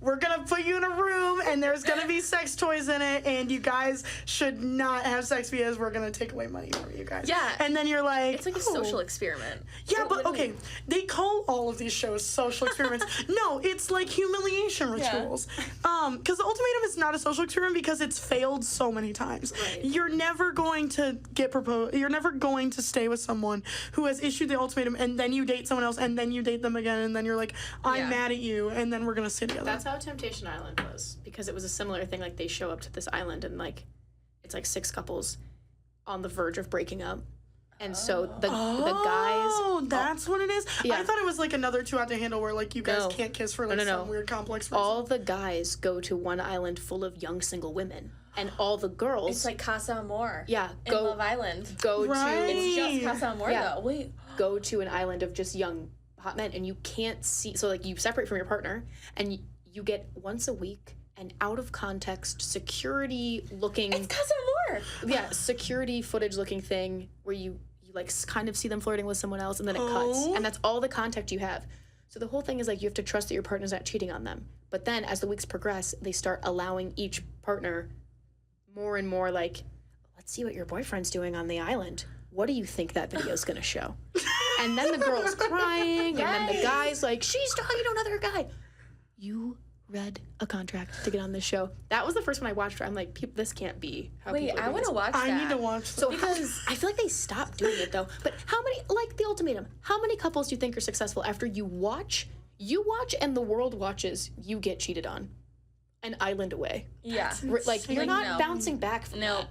Speaker 1: we're gonna put you in a room and there's gonna be sex toys in it and you guys should not have sex because we're gonna take away money from you guys.
Speaker 3: Yeah.
Speaker 1: And then you're like,
Speaker 3: It's like a
Speaker 1: oh.
Speaker 3: social experiment.
Speaker 1: Yeah,
Speaker 3: It
Speaker 1: but
Speaker 3: literally-
Speaker 1: okay, they call all of these shows social experiments. No, it's like humiliation rituals. Because the ultimatum is not a social experiment because it's failed so many times.
Speaker 2: Right.
Speaker 1: You're never going to get proposed. You're never going to stay with someone who has issued the ultimatum, and then you date someone else, and then you date them again, and then you're like, I'm
Speaker 3: Yeah.
Speaker 1: mad at you, and then we're gonna stay together.
Speaker 2: That's how Temptation Island was, because it was a similar thing. Like, they show up to this island and, like, it's like 6 couples on the verge of breaking up. And so the guys...
Speaker 1: Oh, that's what it is?
Speaker 2: Yeah.
Speaker 1: I thought it was like another Too Hot to Handle where like you guys
Speaker 2: No.
Speaker 1: can't kiss for like
Speaker 2: No.
Speaker 1: some weird complex reason.
Speaker 2: all the guys go to one island full of young single women. And all the girls...
Speaker 3: It's like Casa Amor.
Speaker 2: Yeah,
Speaker 3: In
Speaker 2: go-
Speaker 3: Love Island.
Speaker 2: go
Speaker 1: Right.
Speaker 3: It's
Speaker 2: to...
Speaker 3: just Casa Amor,
Speaker 2: Yeah.
Speaker 3: though. Wait.
Speaker 2: go to an island of just young hot men, and you can't see, so like you separate from your partner and you get once a week an out of context security looking
Speaker 3: It's Casa Amor.
Speaker 2: security footage looking thing where you like kind of see them flirting with someone else and then it cuts,
Speaker 1: Oh.
Speaker 2: and that's all the contact you have. So the whole thing is like you have to trust that your partner's not cheating on them. But then as the weeks progress, they start allowing each partner more and more like, let's see what your boyfriend's doing on the island. What do you think that video's gonna show? And then the girl's crying, and then the guy's like, she's talking to another guy. You read a contract to get on this show. That was the first one I watched where I'm like, this can't be how
Speaker 3: Wait,
Speaker 2: people are
Speaker 3: I
Speaker 2: doing
Speaker 3: want to
Speaker 2: this.
Speaker 3: watch that.
Speaker 1: I need to watch
Speaker 2: So
Speaker 3: Because-
Speaker 2: I feel like they stopped doing it though. But how many, like the ultimatum, how many couples do you think are successful after you watch and the world watches you get cheated on? An island away.
Speaker 3: Yeah.
Speaker 2: Like, you're not
Speaker 3: no.
Speaker 2: bouncing back from
Speaker 3: No.
Speaker 2: that.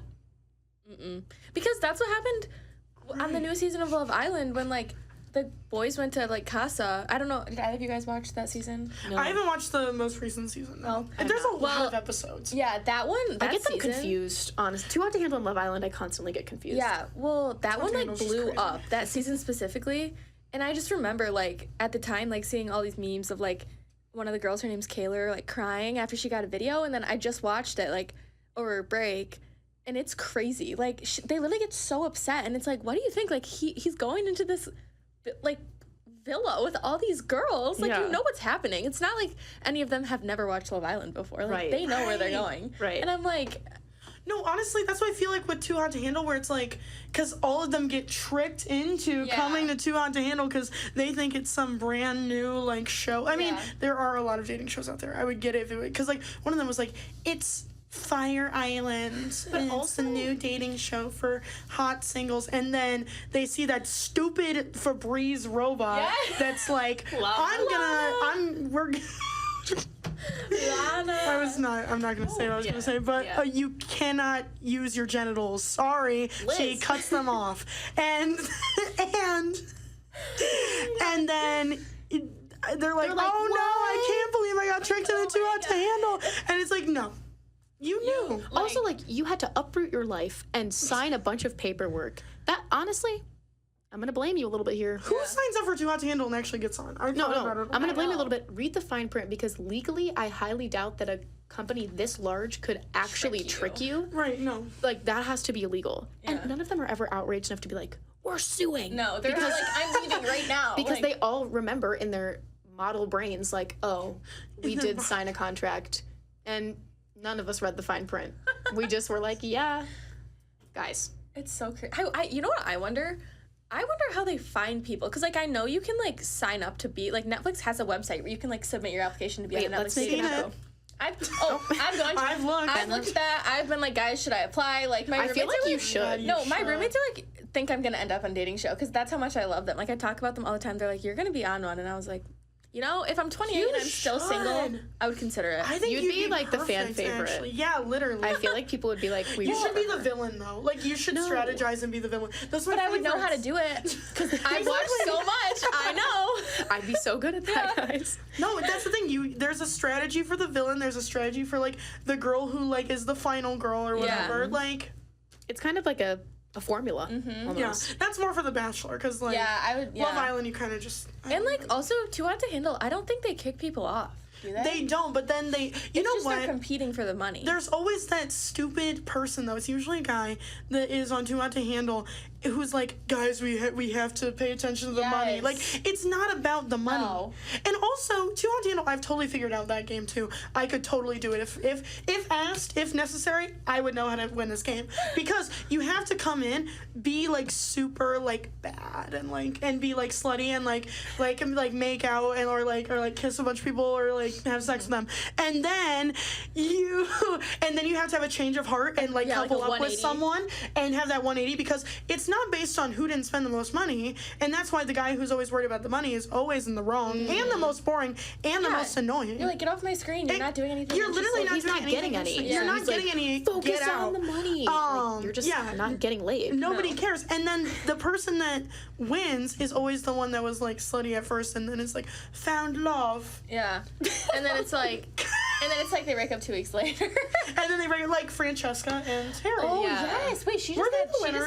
Speaker 3: Mm-mm. Because that's what happened on the new season of Love Island when, like, the boys went to, like, Casa. I don't know. Did either of you guys watch that season?
Speaker 2: No.
Speaker 1: I haven't watched the most recent season. No.
Speaker 3: Well,
Speaker 1: And there's a lot
Speaker 3: well,
Speaker 1: of episodes.
Speaker 3: Yeah, that one. That
Speaker 2: I get them
Speaker 3: season,
Speaker 2: confused, honestly. Too Hot to Handle and Love Island, I constantly get confused.
Speaker 3: Yeah, well, that one, like,
Speaker 1: Handle's just
Speaker 3: blew
Speaker 1: crazy.
Speaker 3: up, that season specifically. And I just remember, like, at the time, like, seeing all these memes of, like, one of the girls, her name's Kayla, like, crying after she got a video. And then I just watched it, like, over a break. And it's crazy. Like, they literally get so upset. And it's like, what do you think? Like, he's going into this, like, villa with all these girls. Like,
Speaker 2: Yeah.
Speaker 3: you know what's happening. It's not like any of them have never watched Love Island before. Like,
Speaker 2: Right.
Speaker 3: they know where they're
Speaker 1: Right.
Speaker 3: going.
Speaker 2: Right.
Speaker 3: And I'm like,
Speaker 1: No, honestly, that's what I feel like with Too Hot to Handle, where it's like, because all of them get tricked into
Speaker 3: Yeah.
Speaker 1: coming to Too Hot to Handle because they think it's some brand new, like, show. I mean,
Speaker 3: Yeah.
Speaker 1: there are a lot of dating shows out there. I would get it if it would, because, like, one of them was like, it's Fire Island, but it's
Speaker 2: also-
Speaker 1: a new dating show for hot singles, and then they see that stupid Febreze robot
Speaker 3: Yeah.
Speaker 1: that's like,
Speaker 3: Lana.
Speaker 1: I'm not gonna say what I was gonna say, but
Speaker 2: yeah.
Speaker 1: you cannot use your genitals. Sorry. She
Speaker 2: Liz.
Speaker 1: cuts them off. And then they're like,
Speaker 2: like,
Speaker 1: oh no, I
Speaker 2: "What?"
Speaker 1: can't believe I got tricked into Too Hot to Handle. And it's like, no. You knew.
Speaker 2: Also, like, you had to uproot your life and sign a bunch of paperwork. That, honestly, I'm going to blame you a little bit here.
Speaker 1: Who signs up for Too Hot to Handle and actually gets on?
Speaker 2: No. I'm going to blame you a little bit. Read the fine print, because legally, I highly doubt that a company this large could actually trick you.
Speaker 1: Right, no.
Speaker 2: Like, that has to be illegal. Yeah. And none of them are ever outraged enough to be like, we're suing.
Speaker 3: No, they're not like, I'm leaving right now.
Speaker 2: Because they all remember in their model brains, like, oh, we did sign a contract, and none of us read the fine print. We just were like, yeah, guys.
Speaker 3: It's so crazy. You know what I wonder? I wonder how they find people, because like I know you can like sign up to be like Netflix has a website where you can like submit your application to be on a Netflix station. I've gone. I've looked at that. I've been like, guys, should I apply? Like my roommates
Speaker 2: feel like
Speaker 3: are
Speaker 2: you should.
Speaker 3: No, my roommates are like think I'm gonna end up on dating show because that's how much I love them. Like I talk about them all the time. They're like, you're gonna be on one, and I was like, you know, if I'm 28 and I'm still single, I would consider it.
Speaker 1: I think
Speaker 2: you'd be like the fan favorite.
Speaker 1: Actually. Yeah, literally.
Speaker 2: I feel like people would be like,
Speaker 1: you should be the villain though. Like you should strategize and be the villain. That's my
Speaker 3: But I would know how to do it because I've watched so much. I know.
Speaker 2: I'd be so good at that, guys.
Speaker 1: No, that's the thing. There's a strategy for the villain. There's a strategy for like the girl who like is the final girl or whatever.
Speaker 2: Yeah.
Speaker 1: Like,
Speaker 2: it's kind of like a formula.
Speaker 1: Yeah, that's more for The Bachelor because like
Speaker 3: I would.
Speaker 1: Love Island, you kind of just
Speaker 3: and like also Too Hot to Handle. I don't think they kick people off. Do they?
Speaker 1: They don't, but then they. You know what?
Speaker 3: They're competing for the money.
Speaker 1: There's always that stupid person though. It's usually a guy that is on Too Hot to Handle, who's like, guys, we have to pay attention to the money. Like, it's not about the money.
Speaker 3: No.
Speaker 1: And also, Too Hot to Handle, I've totally figured out that game too. I could totally do it if asked, if necessary. I would know how to win this game because you have to come in, be like super like bad and be like slutty and like make out or kiss a bunch of people or like have sex with them, and then you have to have a change of heart and like couple up with someone and have that 180 because it's not based on who didn't spend the most money, and that's why the guy who's always worried about the money is always in the wrong and the most boring and the most annoying.
Speaker 3: You're like, get off my screen. You're not doing anything.
Speaker 1: You're literally not doing
Speaker 2: getting any.
Speaker 1: You're not getting any.
Speaker 2: Focus on the money. You're just not getting laid.
Speaker 1: Nobody cares. And then the person that wins is always the one that was like slutty at first, and then it's like found love.
Speaker 3: Yeah. And then it's like. And then it's like they break up 2 weeks later.
Speaker 1: And then they break like Francesca and Harry.
Speaker 3: Oh, yes. Wait, she just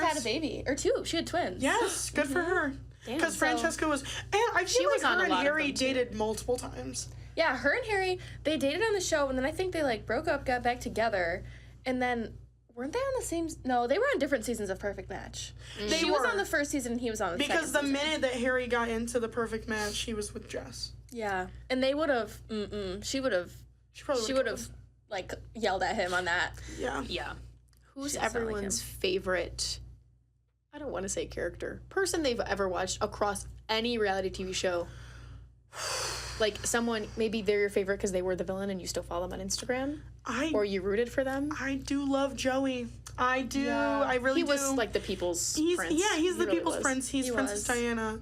Speaker 3: had a baby. Or 2. She had twins.
Speaker 1: Yes, good for her. Because Francesca was... And I feel like her and Harry dated multiple times.
Speaker 3: Yeah, her and Harry, they dated on the show, and then I think they like broke up, got back together, and then... Weren't they on the same... No, they were on different seasons of Perfect Match. She was on the first season, and he was on the second season.
Speaker 1: Because the minute that Harry got into the Perfect Match, he was with Jess.
Speaker 3: Yeah. And they would have... She would have... She would have, like, yelled at him on that.
Speaker 1: Yeah.
Speaker 2: Yeah. Who's everyone's favorite, I don't want to say character, person they've ever watched across any reality TV show? Like, someone, maybe they're your favorite because they were the villain and you still follow them on Instagram? Or you rooted for them?
Speaker 1: I do love Joey. I do. Yeah. I really do.
Speaker 2: He was, like, the people's prince.
Speaker 1: Yeah, he's the people's prince. He's Princess Diana.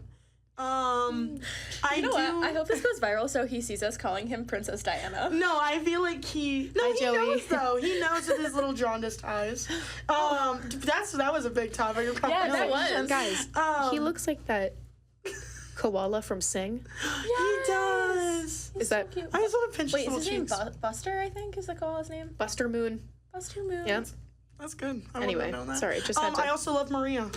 Speaker 3: You know what? I hope this goes viral so he sees us calling him Princess Diana.
Speaker 1: No, I feel like he knows though. He knows with his little jaundiced eyes. That was a big topic of conversation.
Speaker 3: Yeah, that was.
Speaker 2: Guys, he looks like that koala from Sing.
Speaker 1: He does.
Speaker 2: Is that
Speaker 3: cute?
Speaker 1: I just want to pinch his little
Speaker 3: his name
Speaker 1: cheeks.
Speaker 3: Buster, I think is the koala's name.
Speaker 2: Buster Moon.
Speaker 3: Buster Moon.
Speaker 2: Yeah.
Speaker 1: That's good.
Speaker 2: Anyway, sorry, just had to...
Speaker 1: I also love Maria,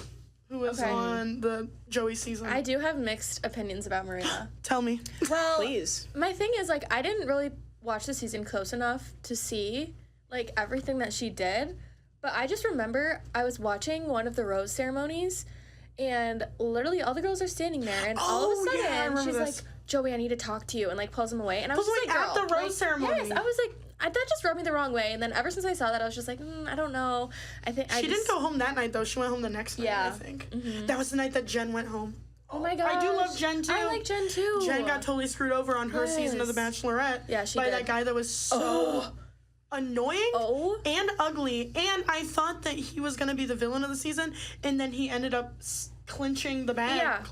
Speaker 1: who was on the Joey season.
Speaker 3: I do have mixed opinions about Maria.
Speaker 1: Tell me.
Speaker 3: Well,
Speaker 2: please.
Speaker 3: My thing is, like, I didn't really watch the season close enough to see, like, everything that she did. But I just remember I was watching one of the rose ceremonies, and literally all the girls are standing there, and all of a sudden, she's like, Joey, I need to talk to you, and, like, pulls him away. And I was just like,
Speaker 1: at the rose ceremony.
Speaker 3: Yes, I was like, that just rubbed me the wrong way. And then ever since I saw that, I was just like, I don't know. I think
Speaker 1: she didn't go home that night, though. She went home the next night, I think. Mm-hmm. That was the night that Jen went home.
Speaker 3: Oh my gosh.
Speaker 1: I do love Jen, too.
Speaker 3: I like Jen, too.
Speaker 1: Jen got totally screwed over on her season of The Bachelorette.
Speaker 3: Yeah, she
Speaker 1: by
Speaker 3: did.
Speaker 1: that guy that was so annoying and ugly. And I thought that he was going to be the villain of the season, and then he ended up clinching the bag.
Speaker 3: Yeah.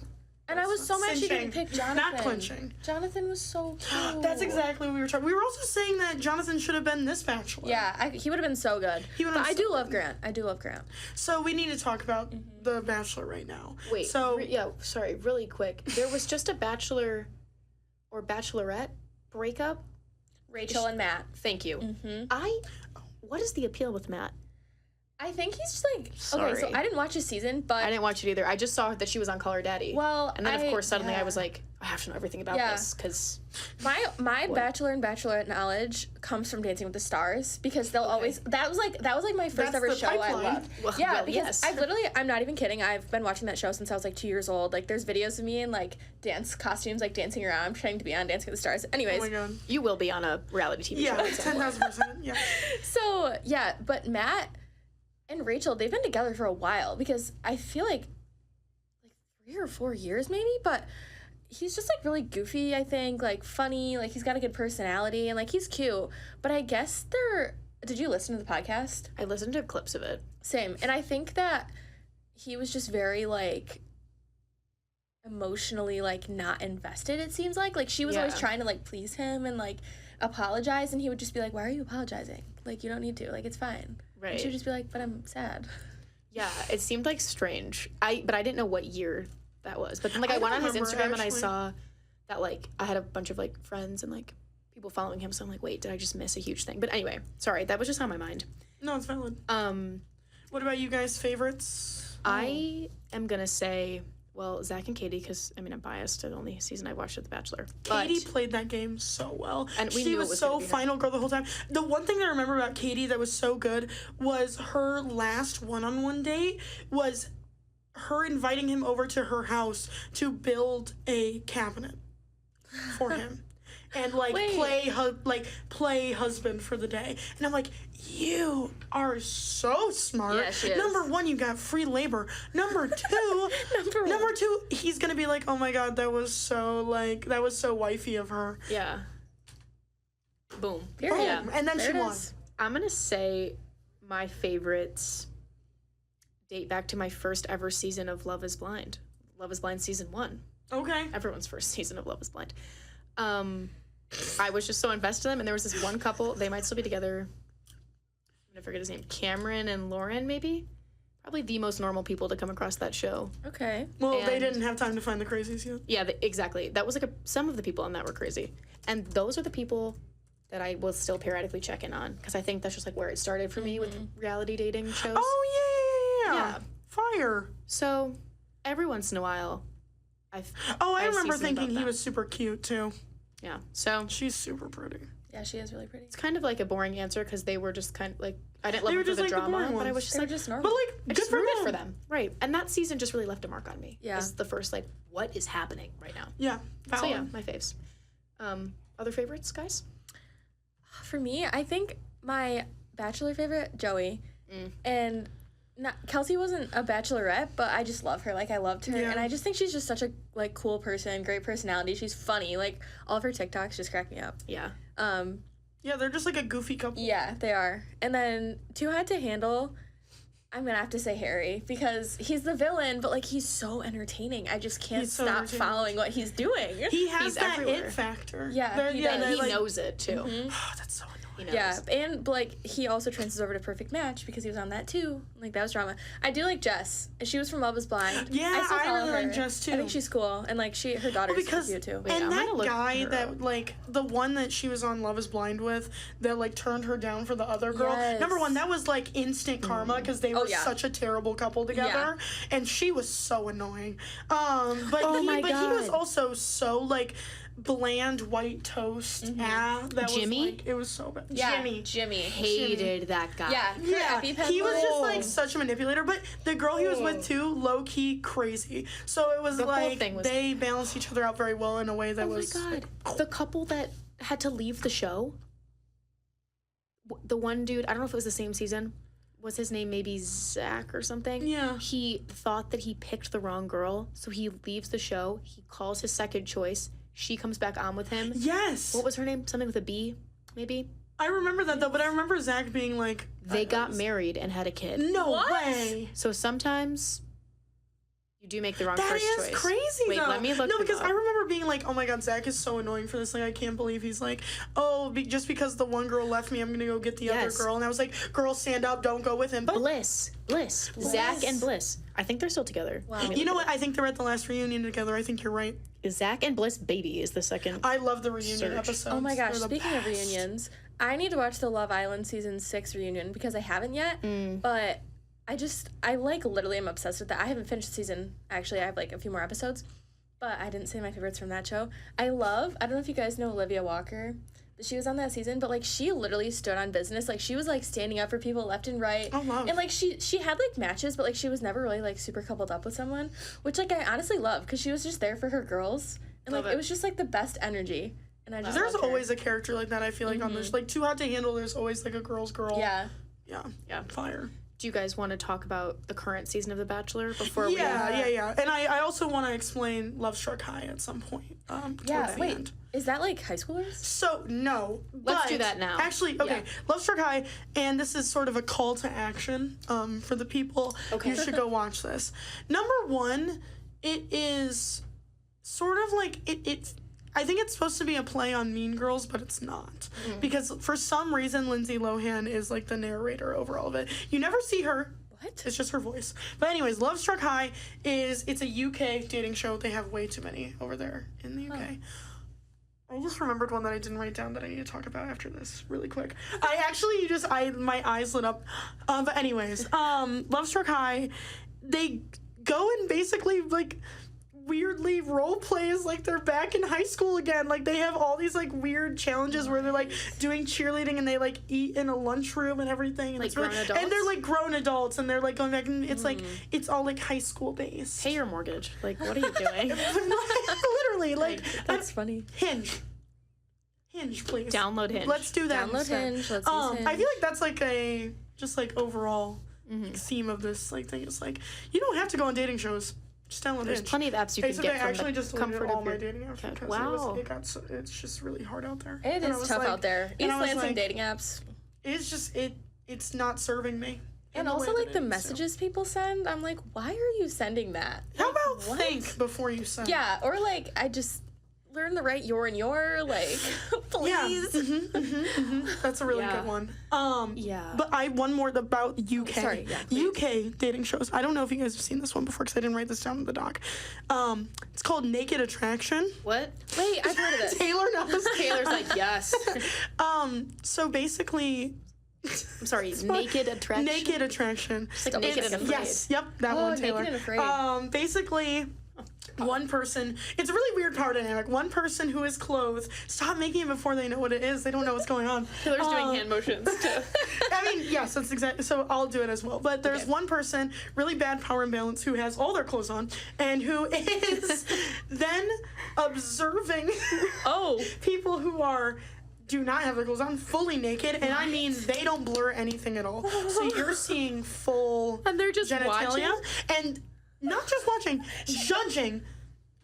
Speaker 3: And I was so mad she didn't pick Jonathan.
Speaker 1: Not clinching.
Speaker 3: Jonathan was so cute.
Speaker 1: That's exactly what we were talking. We were also saying that Jonathan should have been this Bachelor.
Speaker 3: Yeah, he would have been so good. But I do love Grant. I do love Grant.
Speaker 1: So we need to talk about the Bachelor right now.
Speaker 2: Wait. So sorry, really quick. There was just a Bachelor or Bachelorette breakup.
Speaker 3: Rachel and Matt.
Speaker 2: Thank you.
Speaker 3: Mm-hmm.
Speaker 2: What is the appeal with Matt?
Speaker 3: I think he's just like,
Speaker 2: Sorry.
Speaker 3: okay, so I didn't watch his season, but
Speaker 2: I didn't watch it either. I just saw that she was on Call Her Daddy.
Speaker 3: Well,
Speaker 2: and then of course suddenly
Speaker 3: yeah.
Speaker 2: I was like, I have to know everything about this because
Speaker 3: my Bachelor and Bachelorette knowledge comes from Dancing with the Stars because they'll always that was like my first ever show I loved. Because I'm not even kidding. I've been watching that show since I was like 2 years old. Like there's videos of me in like dance costumes, like dancing around, trying to be on Dancing with the Stars. Anyways,
Speaker 1: Oh my god.
Speaker 2: you will be on a reality TV show.
Speaker 1: Yeah, 10,000%. Yeah.
Speaker 3: So yeah, but Matt and Rachel, they've been together for a while because I feel like 3 or 4 years maybe, but he's just like really goofy, I think, like funny, like he's got a good personality and like he's cute. But I guess did you listen to the podcast?
Speaker 2: I listened to clips of it.
Speaker 3: Same. And I think that he was just very like emotionally like not invested, it seems like. Like she was always trying to like please him and like apologize, and he would just be like, why are you apologizing? Like you don't need to. Like it's fine.
Speaker 2: Right.
Speaker 3: And she would just be like, but I'm sad.
Speaker 2: Yeah, it seemed like strange. But I didn't know what year that was. But then like I went on his Instagram and I saw that like I had a bunch of like friends and like people following him, so I'm like, wait, did I just miss a huge thing? But anyway, sorry, that was just on my mind.
Speaker 1: No, it's valid. What about you guys' favorites?
Speaker 2: I am gonna say, well, Zach and Katie, because I mean I'm biased to the only season I watched of The Bachelor.
Speaker 1: Katie played that game so well,
Speaker 2: and
Speaker 1: she was so final girl the whole time. The one thing I remember about Katie that was so good was her last one-on-one date was her inviting him over to her house to build a cabinet for him. And like play husband for the day. And I'm like, you are so smart.
Speaker 3: Yeah, she is.
Speaker 1: Number one, you got free labor. Number two, number two, he's gonna be like, oh my god, that was so wifey of her.
Speaker 2: Yeah. Boom.
Speaker 3: Period.
Speaker 2: Yeah.
Speaker 1: And then
Speaker 3: There
Speaker 1: she
Speaker 3: it
Speaker 1: won.
Speaker 3: is.
Speaker 2: I'm gonna say my favorites date back to my first ever season of Love is Blind. Love is Blind season 1.
Speaker 1: Okay.
Speaker 2: Everyone's first season of Love is Blind. I was just so invested in them, and there was this one couple, they might still be together. I'm gonna forget his name. Cameron and Lauren, maybe? Probably the most normal people to come across that show.
Speaker 3: Okay.
Speaker 1: Well, they
Speaker 2: And-
Speaker 1: didn't have time to find the crazies yet.
Speaker 2: Yeah, exactly. That was like some of the people on that were crazy. And those are the people that I will still periodically check in on, because I think that's just like where it started for me with reality dating shows.
Speaker 1: Oh, yeah.
Speaker 2: Yeah.
Speaker 1: Fire.
Speaker 2: So every once in a while,
Speaker 1: I
Speaker 2: I
Speaker 1: remember
Speaker 2: see something
Speaker 1: thinking
Speaker 2: about
Speaker 1: he
Speaker 2: that.
Speaker 1: was super cute, too.
Speaker 2: yeah. So
Speaker 1: She's super pretty.
Speaker 3: Yeah, she is really pretty.
Speaker 2: it's kind of like a boring answer because they were just kind of like, I didn't love
Speaker 1: They
Speaker 2: them
Speaker 1: were
Speaker 2: for
Speaker 1: just
Speaker 2: the
Speaker 1: like the
Speaker 2: drama,
Speaker 1: boring
Speaker 2: but I
Speaker 1: ones.
Speaker 2: was just
Speaker 3: They're
Speaker 2: like,
Speaker 3: just normal.
Speaker 1: But,
Speaker 2: I
Speaker 1: like, good
Speaker 2: just
Speaker 1: for
Speaker 2: rooted
Speaker 1: them.
Speaker 2: for them. Right. And that season just really left a mark on me.
Speaker 3: Yeah.
Speaker 2: This is the first, like, what is happening right now?
Speaker 1: Yeah. Valid.
Speaker 2: So yeah, my faves. Other favorites, guys?
Speaker 3: For me, I think my Bachelor favorite, Joey, and Kelsey wasn't a Bachelorette, but I just love her. Like I loved her,
Speaker 1: Yeah.
Speaker 3: and I just think she's just such a like cool person, great personality. She's funny. Like all of her TikToks just crack me up.
Speaker 2: Yeah.
Speaker 1: Yeah, they're just like a goofy couple.
Speaker 3: Yeah, they are. And then Too Hot to Handle, I'm gonna have to say Harry because he's the villain, but like he's so entertaining. I just can't
Speaker 1: He's so
Speaker 3: stop
Speaker 1: entertaining.
Speaker 3: following what he's doing.
Speaker 1: He has
Speaker 2: He's
Speaker 1: that
Speaker 2: everywhere.
Speaker 1: it factor.
Speaker 3: Yeah,
Speaker 1: They're-
Speaker 3: he
Speaker 2: And
Speaker 3: does.
Speaker 2: he
Speaker 1: like,
Speaker 2: knows it, too.
Speaker 1: Oh, that's so annoying.
Speaker 2: He knows.
Speaker 3: Yeah, and like he also transfers over to Perfect Match because he was on that too. Like that was drama. I do like Jess. She was from Love Is Blind.
Speaker 1: Yeah,
Speaker 3: still
Speaker 1: I
Speaker 3: follow
Speaker 1: really
Speaker 3: her.
Speaker 1: like Jess, too.
Speaker 3: I think she's cool, and like her daughter's
Speaker 1: Because
Speaker 3: cute too.
Speaker 2: Wait, I'm
Speaker 1: and
Speaker 2: gonna
Speaker 1: that
Speaker 2: look
Speaker 1: guy
Speaker 2: her
Speaker 1: that
Speaker 2: up.
Speaker 1: like the one that she was on Love Is Blind with that like turned her down for the other girl.
Speaker 3: Yes.
Speaker 1: Number one, that was like instant karma because they were
Speaker 3: yeah.
Speaker 1: such a terrible couple together, and she was so annoying. But
Speaker 2: Oh my
Speaker 1: he was
Speaker 2: God.
Speaker 1: also so like bland white toast. Yeah, that
Speaker 2: Jimmy?
Speaker 1: was like it was so bad.
Speaker 3: Yeah,
Speaker 1: Jimmy.
Speaker 3: Jimmy.
Speaker 2: Hated that guy.
Speaker 3: Yeah,
Speaker 1: Yeah, he was just like
Speaker 3: like
Speaker 1: such a manipulator, but the girl he was with too, low key crazy. So it was
Speaker 2: The whole
Speaker 1: like
Speaker 2: thing was-
Speaker 1: they balanced each other out very well in a way that
Speaker 2: Oh my
Speaker 1: was.
Speaker 2: God. The couple that had to leave the show, the one dude, I don't know if it was the same season, was his name maybe Zach or something?
Speaker 1: Yeah.
Speaker 2: He thought that he picked the wrong girl, so he leaves the show. He calls his second choice. She comes back on with him.
Speaker 1: Yes.
Speaker 2: What was her name? Something with a B, maybe?
Speaker 1: I remember that though, but I remember Zach being like,
Speaker 2: They got married and had a kid.
Speaker 1: no
Speaker 3: What?
Speaker 1: way.
Speaker 2: So sometimes You do make the wrong
Speaker 1: That
Speaker 2: first
Speaker 1: is
Speaker 2: choice.
Speaker 1: crazy,
Speaker 2: Wait,
Speaker 1: though.
Speaker 2: let me look
Speaker 1: No,
Speaker 2: them
Speaker 1: because
Speaker 2: up.
Speaker 1: I remember being like, oh my god, Zach is so annoying for this. Like, I can't believe he's like, oh, just because the one girl left me, I'm gonna go get the other girl. And I was like, girl, stand up, don't go with him. But
Speaker 2: Bliss. Zach and Bliss. I think they're still together.
Speaker 3: Wow.
Speaker 1: you know what? I think they're at the last reunion together. I think you're right.
Speaker 2: Zach and Bliss Baby is the second.
Speaker 1: I love the reunion
Speaker 2: Search.
Speaker 1: episodes.
Speaker 3: Oh my gosh,
Speaker 1: They're the
Speaker 3: speaking of
Speaker 1: best.
Speaker 3: reunions, I need to watch the Love Island season 6 reunion because I haven't yet. But I like literally am obsessed with that. I haven't finished the season. Actually, I have like a few more episodes. But I didn't say my favorites from that show. I don't know if you guys know Olivia Walker. She was on that season, but like she literally stood on business. Like she was like standing up for people left and right.
Speaker 1: Oh, love.
Speaker 3: And like she had like matches, but like she was never really like super coupled up with someone, which like I honestly love because she was just there for her girls. And like it was just like the best energy. And I just
Speaker 1: There's
Speaker 3: loved her.
Speaker 1: always a character like that, I feel like, on this. Like, Too Hot to Handle, there's always like a girl's girl.
Speaker 3: Yeah.
Speaker 1: Yeah. Fire.
Speaker 2: Do you guys want to talk about the current season of The Bachelor before
Speaker 1: Yeah. And I also want to explain Love Struck High at some point.
Speaker 3: Yeah,
Speaker 1: towards the
Speaker 3: wait.
Speaker 1: end.
Speaker 3: Is that like high schoolers?
Speaker 1: So, no.
Speaker 2: Let's do
Speaker 1: but
Speaker 2: that now.
Speaker 1: Actually, okay.
Speaker 2: Yeah.
Speaker 1: Love Struck High, and this is sort of a call to action for the people.
Speaker 2: Okay.
Speaker 1: You should go watch this. Number one, it is sort of like, I think it's supposed to be a play on Mean Girls, but it's not. Because for some reason, Lindsay Lohan is like the narrator over all of it. You never see her.
Speaker 3: What?
Speaker 1: It's just her voice. But anyways, Love Struck High it's a UK dating show. They have way too many over there in the UK. I just remembered one that I didn't write down that I need to talk about after this really quick. My eyes lit up. But anyways, Love Struck High, they go and basically like weirdly role plays like they're back in high school again. Like they have all these like weird challenges where they're like doing cheerleading and they like eat in a lunchroom and everything. And
Speaker 2: Like
Speaker 1: it's really,
Speaker 2: grown adults?
Speaker 1: and they're like grown adults and they're like going back and it's like it's all like high school based.
Speaker 2: Pay your mortgage. Like, what are you doing?
Speaker 1: Literally, like
Speaker 3: That's funny.
Speaker 1: Hinge, please.
Speaker 2: Download Hinge.
Speaker 1: Let's do that.
Speaker 3: Download
Speaker 1: instead.
Speaker 3: Hinge. Let's use Hinge.
Speaker 1: I feel like that's like a just like overall theme of this like thing. It's like you don't have to go on dating shows. Just download
Speaker 2: There's
Speaker 1: Hinge.
Speaker 2: plenty of apps you can
Speaker 1: Except
Speaker 2: get
Speaker 1: I
Speaker 2: from
Speaker 1: actually
Speaker 2: the
Speaker 1: just
Speaker 2: comfort
Speaker 1: deleted all
Speaker 2: of
Speaker 1: my
Speaker 2: your
Speaker 1: dating apps because
Speaker 2: Wow.
Speaker 1: it's just really hard out there.
Speaker 3: It
Speaker 1: And I
Speaker 3: is
Speaker 1: was
Speaker 3: tough
Speaker 1: like-
Speaker 3: out there.
Speaker 1: and
Speaker 3: East
Speaker 1: I was
Speaker 3: Lansing
Speaker 1: like,
Speaker 3: dating apps.
Speaker 1: It's just it's not serving me. in
Speaker 3: And
Speaker 1: the
Speaker 3: also
Speaker 1: way
Speaker 3: like
Speaker 1: that
Speaker 3: the
Speaker 1: it needs to.
Speaker 3: messages people send, I'm like, why are you sending that?
Speaker 1: How about
Speaker 3: What?
Speaker 1: think before you send?
Speaker 3: Yeah, or like I just learn to write your and your, like please.
Speaker 1: That's a really
Speaker 2: Yeah.
Speaker 1: good one.
Speaker 2: Yeah.
Speaker 1: But one more about UK.
Speaker 3: sorry, yeah,
Speaker 1: UK dating shows. I don't know if you guys have seen this one before because I didn't write this down in the doc. It's called Naked Attraction.
Speaker 2: What?
Speaker 3: Wait, I've heard of this.
Speaker 1: Taylor knows.
Speaker 2: Taylor's like, yes.
Speaker 1: So basically,
Speaker 2: I'm sorry, Naked Attraction?
Speaker 1: Naked Attraction.
Speaker 2: like Naked and Afraid.
Speaker 1: Yes, yep, that
Speaker 3: Oh,
Speaker 1: one,
Speaker 3: Naked
Speaker 1: Taylor.
Speaker 3: and Afraid.
Speaker 1: Basically, one person, it's a really weird power dynamic. One person who is clothed, stop making it before they know what it is. They don't know what's going on.
Speaker 2: Taylor's doing hand motions too.
Speaker 1: I mean, yes, that's exactly. So I'll do it as well. But there's
Speaker 2: Okay.
Speaker 1: one person, really bad power imbalance, who has all their clothes on, and who is then observing
Speaker 3: Oh,
Speaker 1: people who do not have their clothes on, fully naked, and I mean they don't blur anything at all. So you're seeing full
Speaker 2: And they're just
Speaker 1: genitalia,
Speaker 2: watching?
Speaker 1: and not just watching, judging.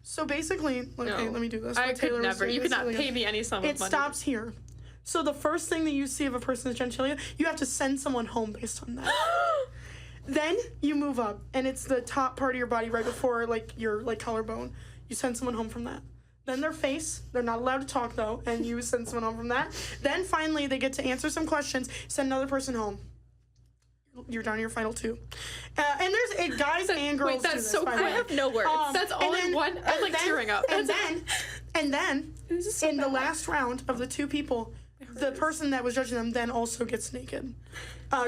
Speaker 1: So basically, okay,
Speaker 2: No.
Speaker 1: let me do this.
Speaker 2: I
Speaker 1: What Taylor
Speaker 2: could
Speaker 1: was
Speaker 2: never.
Speaker 1: doing
Speaker 2: You
Speaker 1: is
Speaker 2: could not
Speaker 1: really
Speaker 2: pay
Speaker 1: good.
Speaker 2: me any sum of
Speaker 1: It
Speaker 2: money.
Speaker 1: stops here. So the first thing that you see of a person's genitalia, you have to send someone home based on that. Then you move up, and it's the top part of your body right before like your like collarbone. You send someone home from that. Then their face. They're not allowed to talk though, and you send someone home from that. Then finally they get to answer some questions. Send another person home. You're down to your final two. And there's guys and girls.
Speaker 2: Wait, that's
Speaker 1: do this,
Speaker 2: so
Speaker 1: by the
Speaker 2: cool.
Speaker 1: way.
Speaker 3: I have no words.
Speaker 2: That's all
Speaker 1: and
Speaker 2: in one. I'm like tearing up.
Speaker 1: And then
Speaker 2: This is so
Speaker 1: in the
Speaker 2: bad.
Speaker 1: last round of the two people, the person that was judging them then also gets naked.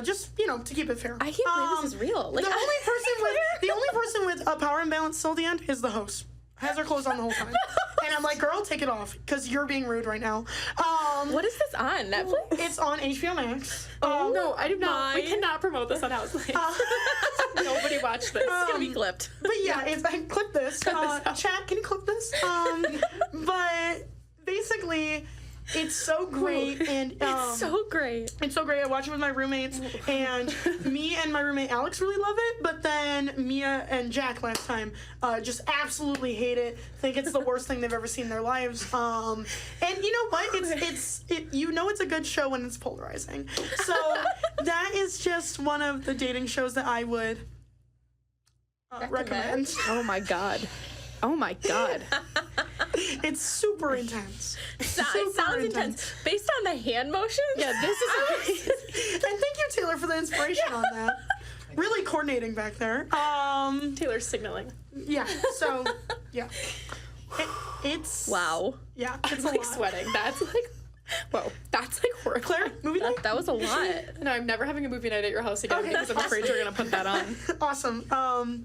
Speaker 1: Just to keep it fair.
Speaker 3: I can't believe this is real. Like
Speaker 1: the only person with a power imbalance till the end is the host. Has her clothes on the whole time. And I'm like, girl, take it off because you're being rude right now.
Speaker 3: what is this on Netflix?
Speaker 1: It's on HBO Max.
Speaker 2: No, I do not. We
Speaker 3: my-
Speaker 2: cannot promote this on Houselights. Nobody watched this.
Speaker 3: It's gonna be clipped.
Speaker 1: But yeah, it's like clip this. Chat, can you clip this? But basically, it's so great and
Speaker 3: It's so great.
Speaker 1: it's so great. I watch it with my roommates, and me and my roommate Alex really love it. But then Mia and Jack last time just absolutely hate it. Think it's the worst thing they've ever seen in their lives. And you know what? It's a good show when it's polarizing. So that is just one of the dating shows that I would recommend.
Speaker 2: Oh my god.
Speaker 1: It's super intense.
Speaker 3: It sounds intense. Based on the hand motions?
Speaker 2: Yeah, this is
Speaker 1: And thank you, Taylor, for the inspiration on that. Really coordinating back there.
Speaker 2: Taylor's signaling.
Speaker 1: Yeah. So, yeah. It's
Speaker 3: Wow.
Speaker 1: Yeah.
Speaker 2: I'm
Speaker 1: It's a
Speaker 2: like
Speaker 1: lot.
Speaker 2: sweating. That's like, whoa, that's like horrible.
Speaker 1: Claire, movie night.
Speaker 3: That was a lot.
Speaker 2: No, I'm never having a movie night at your house again
Speaker 1: Okay.
Speaker 2: because I'm afraid you're gonna put that on.
Speaker 1: Awesome.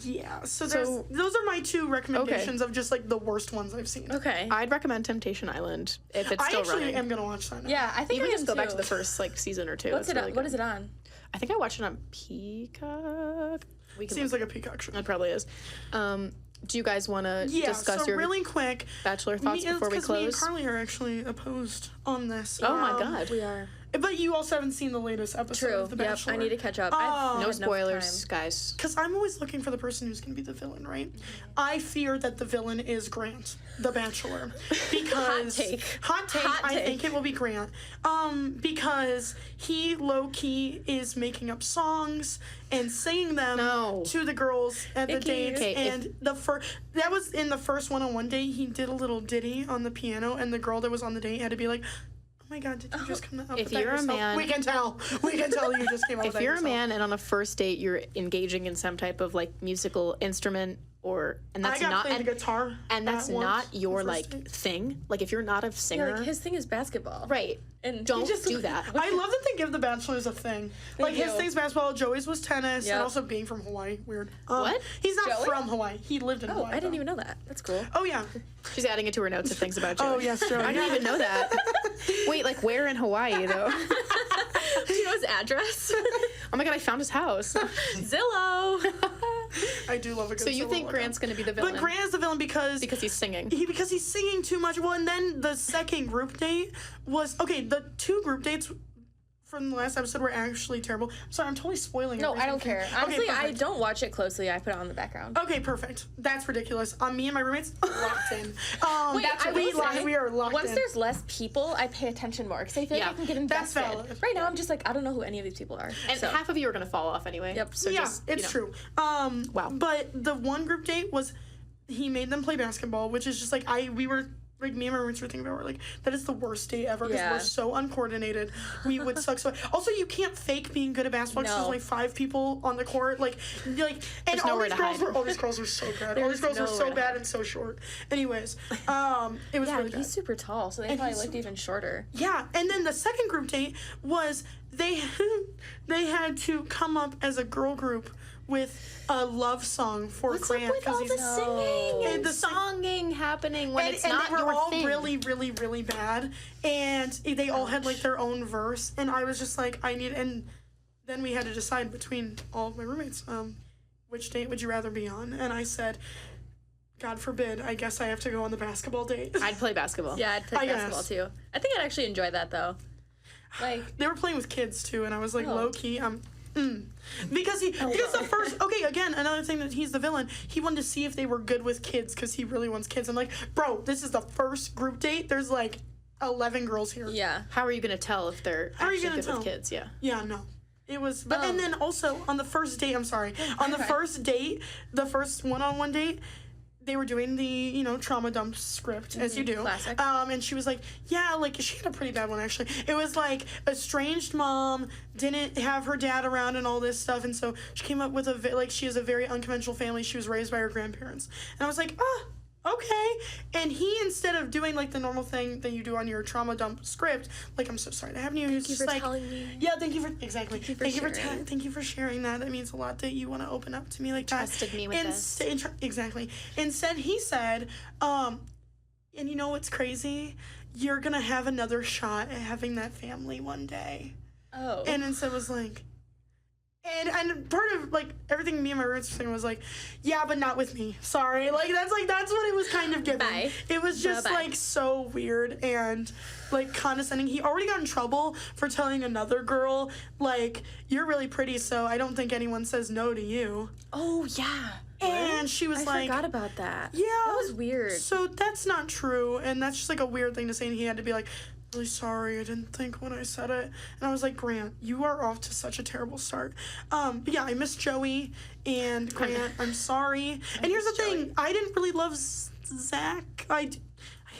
Speaker 1: Yeah. So those are my two recommendations of just like the worst ones I've seen.
Speaker 3: Okay.
Speaker 2: I'd recommend Temptation Island if it's
Speaker 1: I
Speaker 2: still
Speaker 1: actually
Speaker 2: running.
Speaker 1: am gonna watch that now.
Speaker 3: Yeah, I think
Speaker 2: You
Speaker 3: I
Speaker 2: can
Speaker 3: am
Speaker 2: just go back
Speaker 3: too.
Speaker 2: to the first like season or two.
Speaker 3: What's
Speaker 2: It's
Speaker 3: it on?
Speaker 2: really
Speaker 3: What
Speaker 2: good.
Speaker 3: is it on?
Speaker 2: I think I watched it on Peacock. We can
Speaker 1: Seems like a Peacock show.
Speaker 2: It probably is. Do you guys want to
Speaker 1: Yeah.
Speaker 2: discuss
Speaker 1: So
Speaker 2: your
Speaker 1: really quick,
Speaker 2: Bachelor thoughts before we
Speaker 1: because me and
Speaker 2: close?
Speaker 1: Carly are actually opposed on this.
Speaker 2: Oh my god.
Speaker 3: We are.
Speaker 1: But you also haven't seen the latest episode
Speaker 3: True.
Speaker 1: of The
Speaker 3: Yep.
Speaker 1: Bachelor.
Speaker 3: I need to catch up.
Speaker 1: Oh.
Speaker 2: No spoilers, guys.
Speaker 1: Because I'm always looking for the person who's going to be the villain, right? I fear that the villain is Grant, the Bachelor. Because
Speaker 3: Hot take.
Speaker 1: I think it will be Grant. Because he low-key is making up songs and singing them
Speaker 2: No.
Speaker 1: to the girls at the
Speaker 3: Icky.
Speaker 1: dates.
Speaker 2: Okay,
Speaker 1: And that was in the first one-on-one date. He did a little ditty on the piano, and the girl that was on the date had to be like, oh my god, did you just come up with
Speaker 2: If
Speaker 1: that
Speaker 2: you're a
Speaker 1: yourself?
Speaker 2: man-
Speaker 1: We can tell you just came up with
Speaker 2: If
Speaker 1: that
Speaker 2: you're a
Speaker 1: yourself.
Speaker 2: man and on a first date you're engaging in some type of like musical instrument and that's
Speaker 1: I got
Speaker 2: not
Speaker 1: played the guitar.
Speaker 2: and that's
Speaker 1: at once
Speaker 2: not your
Speaker 1: the first
Speaker 2: like
Speaker 1: date.
Speaker 2: thing. Like if you're not a
Speaker 3: Yeah,
Speaker 2: singer,
Speaker 3: like his thing is basketball.
Speaker 2: right?
Speaker 3: And
Speaker 2: Don't
Speaker 3: he just
Speaker 2: do that.
Speaker 1: I love that they give the Bachelors a thing. Like his
Speaker 3: do.
Speaker 1: thing's basketball, Joey's was tennis,
Speaker 3: Yep.
Speaker 1: and also being from Hawaii. Weird.
Speaker 2: What?
Speaker 1: He's not
Speaker 3: Joey?
Speaker 1: from Hawaii. He lived in
Speaker 3: Oh,
Speaker 1: Hawaii.
Speaker 3: I didn't
Speaker 1: though.
Speaker 3: even know that. That's cool.
Speaker 1: Oh yeah.
Speaker 2: She's adding it to her notes of things about Joey.
Speaker 1: Oh yes, Joey.
Speaker 2: I didn't even know that. Wait, like where in Hawaii though?
Speaker 3: Do you know his address?
Speaker 2: Oh my god, I found his house.
Speaker 3: Zillow.
Speaker 1: I do love a good.
Speaker 2: So you
Speaker 1: solo
Speaker 2: think
Speaker 1: logo.
Speaker 2: Grant's gonna be the villain?
Speaker 1: But Grant is the villain because
Speaker 2: He's singing.
Speaker 1: because he's singing too much. Well, and then the second group date was okay. The two group dates from the last episode were actually terrible. I'm sorry, I'm totally spoiling.
Speaker 3: No, I
Speaker 1: everything
Speaker 3: don't
Speaker 1: for you.
Speaker 3: care.
Speaker 1: Okay,
Speaker 3: Honestly, I
Speaker 1: perfect.
Speaker 3: don't watch it closely. I put it on the background.
Speaker 1: Okay, perfect. That's ridiculous. Me and my roommates locked in.
Speaker 3: Wait,
Speaker 1: That's
Speaker 3: I
Speaker 1: we
Speaker 3: will say,
Speaker 1: we are locked
Speaker 3: Once
Speaker 1: in.
Speaker 3: there's less people, I pay attention more because I feel
Speaker 2: Yeah,
Speaker 3: like I can get
Speaker 1: that's
Speaker 3: invested.
Speaker 1: valid.
Speaker 3: Right now, I'm just like, I don't know who any of these people are.
Speaker 2: And
Speaker 3: so.
Speaker 2: half of you are gonna fall off anyway.
Speaker 3: Yep.
Speaker 2: So
Speaker 1: yeah,
Speaker 2: just,
Speaker 1: it's
Speaker 2: you know.
Speaker 1: true.
Speaker 2: Wow.
Speaker 1: But the one group date was he made them play basketball, which is just like me and my roommates were thinking about. We're like, that is the worst date ever because
Speaker 3: Yeah.
Speaker 1: we're so uncoordinated. We would suck so. Also, you can't fake being good at basketball because
Speaker 3: No.
Speaker 1: there's only 5 people on the court. And
Speaker 2: There's
Speaker 1: all
Speaker 2: nowhere
Speaker 1: these
Speaker 2: to
Speaker 1: girls
Speaker 2: hide.
Speaker 1: all these girls were so good. All
Speaker 3: There's
Speaker 1: these girls were
Speaker 3: nowhere
Speaker 1: so
Speaker 3: to
Speaker 1: bad
Speaker 3: hide.
Speaker 1: and so short. Anyways, it was
Speaker 3: Yeah,
Speaker 1: really bad.
Speaker 3: he's super tall, so they probably
Speaker 1: he's
Speaker 3: looked even shorter.
Speaker 1: Yeah, and then the second group date was they had to come up as a girl group with a love song for
Speaker 2: What's
Speaker 1: Grant
Speaker 2: up with all
Speaker 1: he's
Speaker 2: the singing
Speaker 1: And
Speaker 2: and
Speaker 1: the
Speaker 2: the songing happening when it's not
Speaker 1: they were
Speaker 2: your
Speaker 1: all
Speaker 2: thing?
Speaker 1: really, really, really bad, and they all had like their own verse, and I was just like, and then we had to decide between all of my roommates, which date would you rather be on? And I said, God forbid, I guess I have to go on the basketball date.
Speaker 2: I'd play basketball.
Speaker 3: Yeah, I'd play
Speaker 1: I
Speaker 3: basketball
Speaker 1: guess.
Speaker 3: too. I think I'd actually enjoy that though. Like,
Speaker 1: They were playing with kids too, and I was like,
Speaker 3: Oh.
Speaker 1: low key, because the first again another thing that he's the villain. He wanted to see if they were good with kids because he really wants kids. I'm like, bro, this is the first group date. There's like 11 girls here.
Speaker 3: yeah.
Speaker 2: How are you gonna tell if they're
Speaker 1: are you
Speaker 2: actually
Speaker 1: gonna
Speaker 2: good
Speaker 1: tell?
Speaker 2: with kids? Yeah.
Speaker 1: Yeah, no. It was, but and then also on the first date, on the first date, the first one-on-one date, they were doing the, trauma dump script, as you do.
Speaker 3: Classic.
Speaker 1: And she was like, yeah, like, she had a pretty bad one, actually. It was like, estranged mom, didn't have her dad around and all this stuff, and so she came up with she has a very unconventional family. She was raised by her grandparents. And I was like, okay. And he, instead of doing like the normal thing that you do on your trauma dump script, like, I'm so sorry to have you.
Speaker 3: Thank you for telling me.
Speaker 1: Yeah, thank you for exactly.
Speaker 3: Thank you for sharing.
Speaker 1: Thank you for sharing that. That means a lot that you want to open up to me like that.
Speaker 2: Trusted me with this.
Speaker 1: Exactly. Instead, he said, and you know what's crazy? You're gonna have another shot at having that family one day.
Speaker 3: Oh.
Speaker 1: And instead was like. And part of like everything me and my roommates were saying was like, yeah, but not with me. Sorry. Like that's what it was kind of giving.
Speaker 3: Bye.
Speaker 1: It was just
Speaker 3: Bye-bye.
Speaker 1: like so weird and like condescending. He already got in trouble for telling another girl, like, you're really pretty, so I don't think anyone says no to you.
Speaker 3: Oh yeah.
Speaker 1: And she was
Speaker 3: I
Speaker 1: like,
Speaker 3: forgot about that.
Speaker 1: yeah,
Speaker 3: That was weird.
Speaker 1: So that's not true, and that's just like a weird thing to say. And he had to be like, really sorry. I didn't think when I said it. And I was like, Grant, you are off to such a terrible start. But yeah, I miss Joey and Grant. I'm sorry. And here's the thing. I didn't really love Zach. I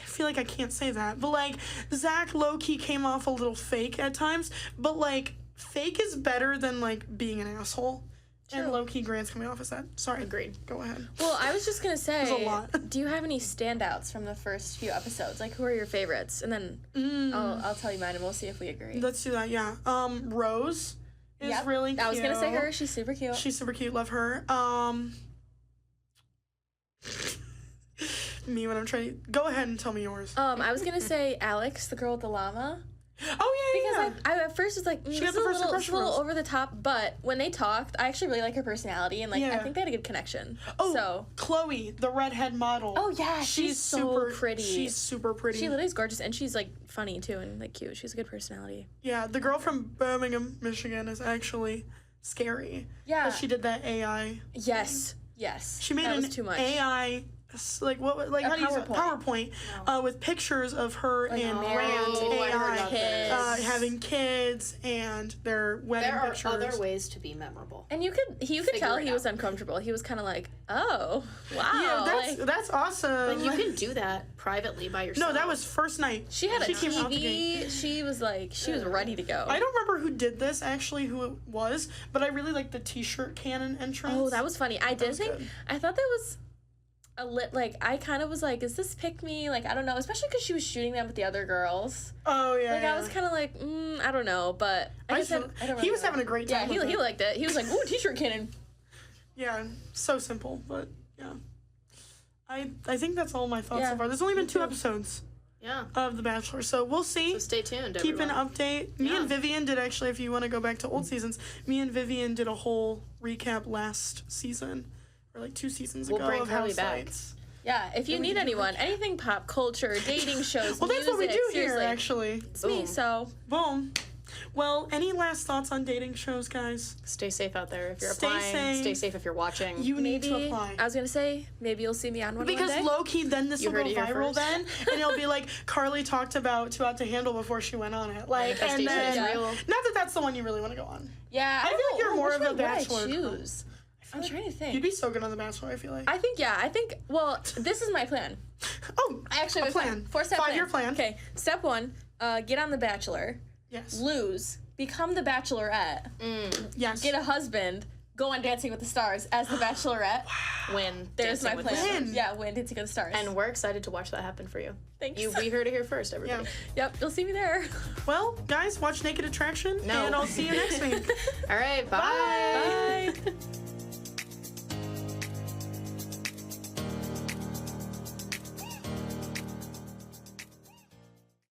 Speaker 1: feel like I can't say that. But, like, Zach low-key came off a little fake at times. But, like, fake is better than, like, being an asshole. True. And low-key Grant's coming off as that. Sorry.
Speaker 2: Agreed.
Speaker 1: Go ahead.
Speaker 3: Well, I was just going to say,
Speaker 1: there's a lot.
Speaker 3: Do you have any standouts from the first few episodes? Like, who are your favorites? And then I'll tell you mine, and we'll see if we agree.
Speaker 1: Let's do that, yeah. Rose is really cute.
Speaker 3: I was going to say her. She's super cute.
Speaker 1: She's super cute. Love her. Me when I'm trying to... Go ahead and tell me yours.
Speaker 3: I was going to say Alex, the girl with the llama.
Speaker 1: Oh, yeah,
Speaker 3: Because I at first was like,
Speaker 1: she got the first impression.
Speaker 3: a little over the top, but when they talked, I actually really like her personality, and like I think they had a good connection.
Speaker 1: Oh,
Speaker 3: so
Speaker 1: Chloe, the redhead model.
Speaker 3: Oh yeah, she's so pretty.
Speaker 1: She's super pretty.
Speaker 3: She literally is gorgeous, and she's like funny too, and like cute. She's a good personality.
Speaker 1: Yeah, the girl from Birmingham, Michigan, is actually scary.
Speaker 3: Yeah,
Speaker 1: she did that AI.
Speaker 3: Yes.
Speaker 1: She made an AI. Like what? Like how do you use it? PowerPoint with pictures of her
Speaker 3: like
Speaker 1: and Grant AI having kids and their wedding pictures.
Speaker 4: There are other ways to be memorable.
Speaker 3: And you could tell he was uncomfortable. He was kind of like, oh wow,
Speaker 1: yeah, that's awesome.
Speaker 4: But you can do that privately by yourself.
Speaker 1: No, that was first night.
Speaker 3: She had a TV. She was ready to go.
Speaker 1: I don't remember who did this actually, who it was, but I really liked the T-shirt cannon entrance.
Speaker 3: Oh, that was funny. I thought that was. I kind of was like, is this pick me? Like, I don't know, especially because she was shooting them with the other girls.
Speaker 1: Oh, yeah.
Speaker 3: Like, I was kind of like, I don't know, but I don't really
Speaker 1: he was having a great time.
Speaker 3: Yeah, he liked it. He was like, ooh, T-shirt cannon.
Speaker 1: Yeah, so simple, but yeah. I think that's all my thoughts so far. There's only been 2 episodes.
Speaker 4: Yeah.
Speaker 1: Of The Bachelor, so we'll see.
Speaker 4: So stay tuned,
Speaker 1: Keep an update. Me and Vivian did actually, if you want to go back to old seasons, me and Vivian did a whole recap last season. Or like 2 seasons ago.
Speaker 4: We'll bring
Speaker 1: of
Speaker 4: Carly back.
Speaker 1: Houselights.
Speaker 3: Yeah, if you need anyone, anything pop culture, dating shows,
Speaker 1: well, that's
Speaker 3: music,
Speaker 1: what we do
Speaker 3: seriously.
Speaker 1: here, actually.
Speaker 3: It's me, so.
Speaker 1: Boom. Well, any last thoughts on dating shows, guys?
Speaker 2: Stay safe out there if you're applying. Stay safe if you're watching.
Speaker 1: You need to apply.
Speaker 3: I was going to say, maybe you'll see me on one day.
Speaker 1: Because low-key, then this will go viral then. And it'll be like, Carly talked about Too Out to Handle before she went on it. Like, and then, not that that's the one you really want to go on.
Speaker 3: Yeah.
Speaker 1: I feel like you're more of a Bachelor.
Speaker 3: Choose? I'm trying to think.
Speaker 1: You'd be so good on The Bachelor, I feel like.
Speaker 3: Well, this is my plan.
Speaker 1: Oh,
Speaker 3: I actually have a plan. 4-step
Speaker 1: 5-year plan.
Speaker 3: Okay, step 1, get on The Bachelor.
Speaker 1: Yes.
Speaker 3: Lose. Become The Bachelorette.
Speaker 1: Yes.
Speaker 3: Get a husband. Go on Dancing with the Stars as The Bachelorette.
Speaker 2: Win.
Speaker 3: There's my plan.
Speaker 1: Win.
Speaker 3: Yeah, win Dancing with the Stars.
Speaker 2: And we're excited to watch that happen for you.
Speaker 3: Thanks.
Speaker 2: We heard it here first, everybody.
Speaker 1: Yeah.
Speaker 3: Yep, you'll see me there.
Speaker 1: Well, guys, watch Naked Attraction, and I'll see you next week.
Speaker 2: All right, bye.
Speaker 3: Bye.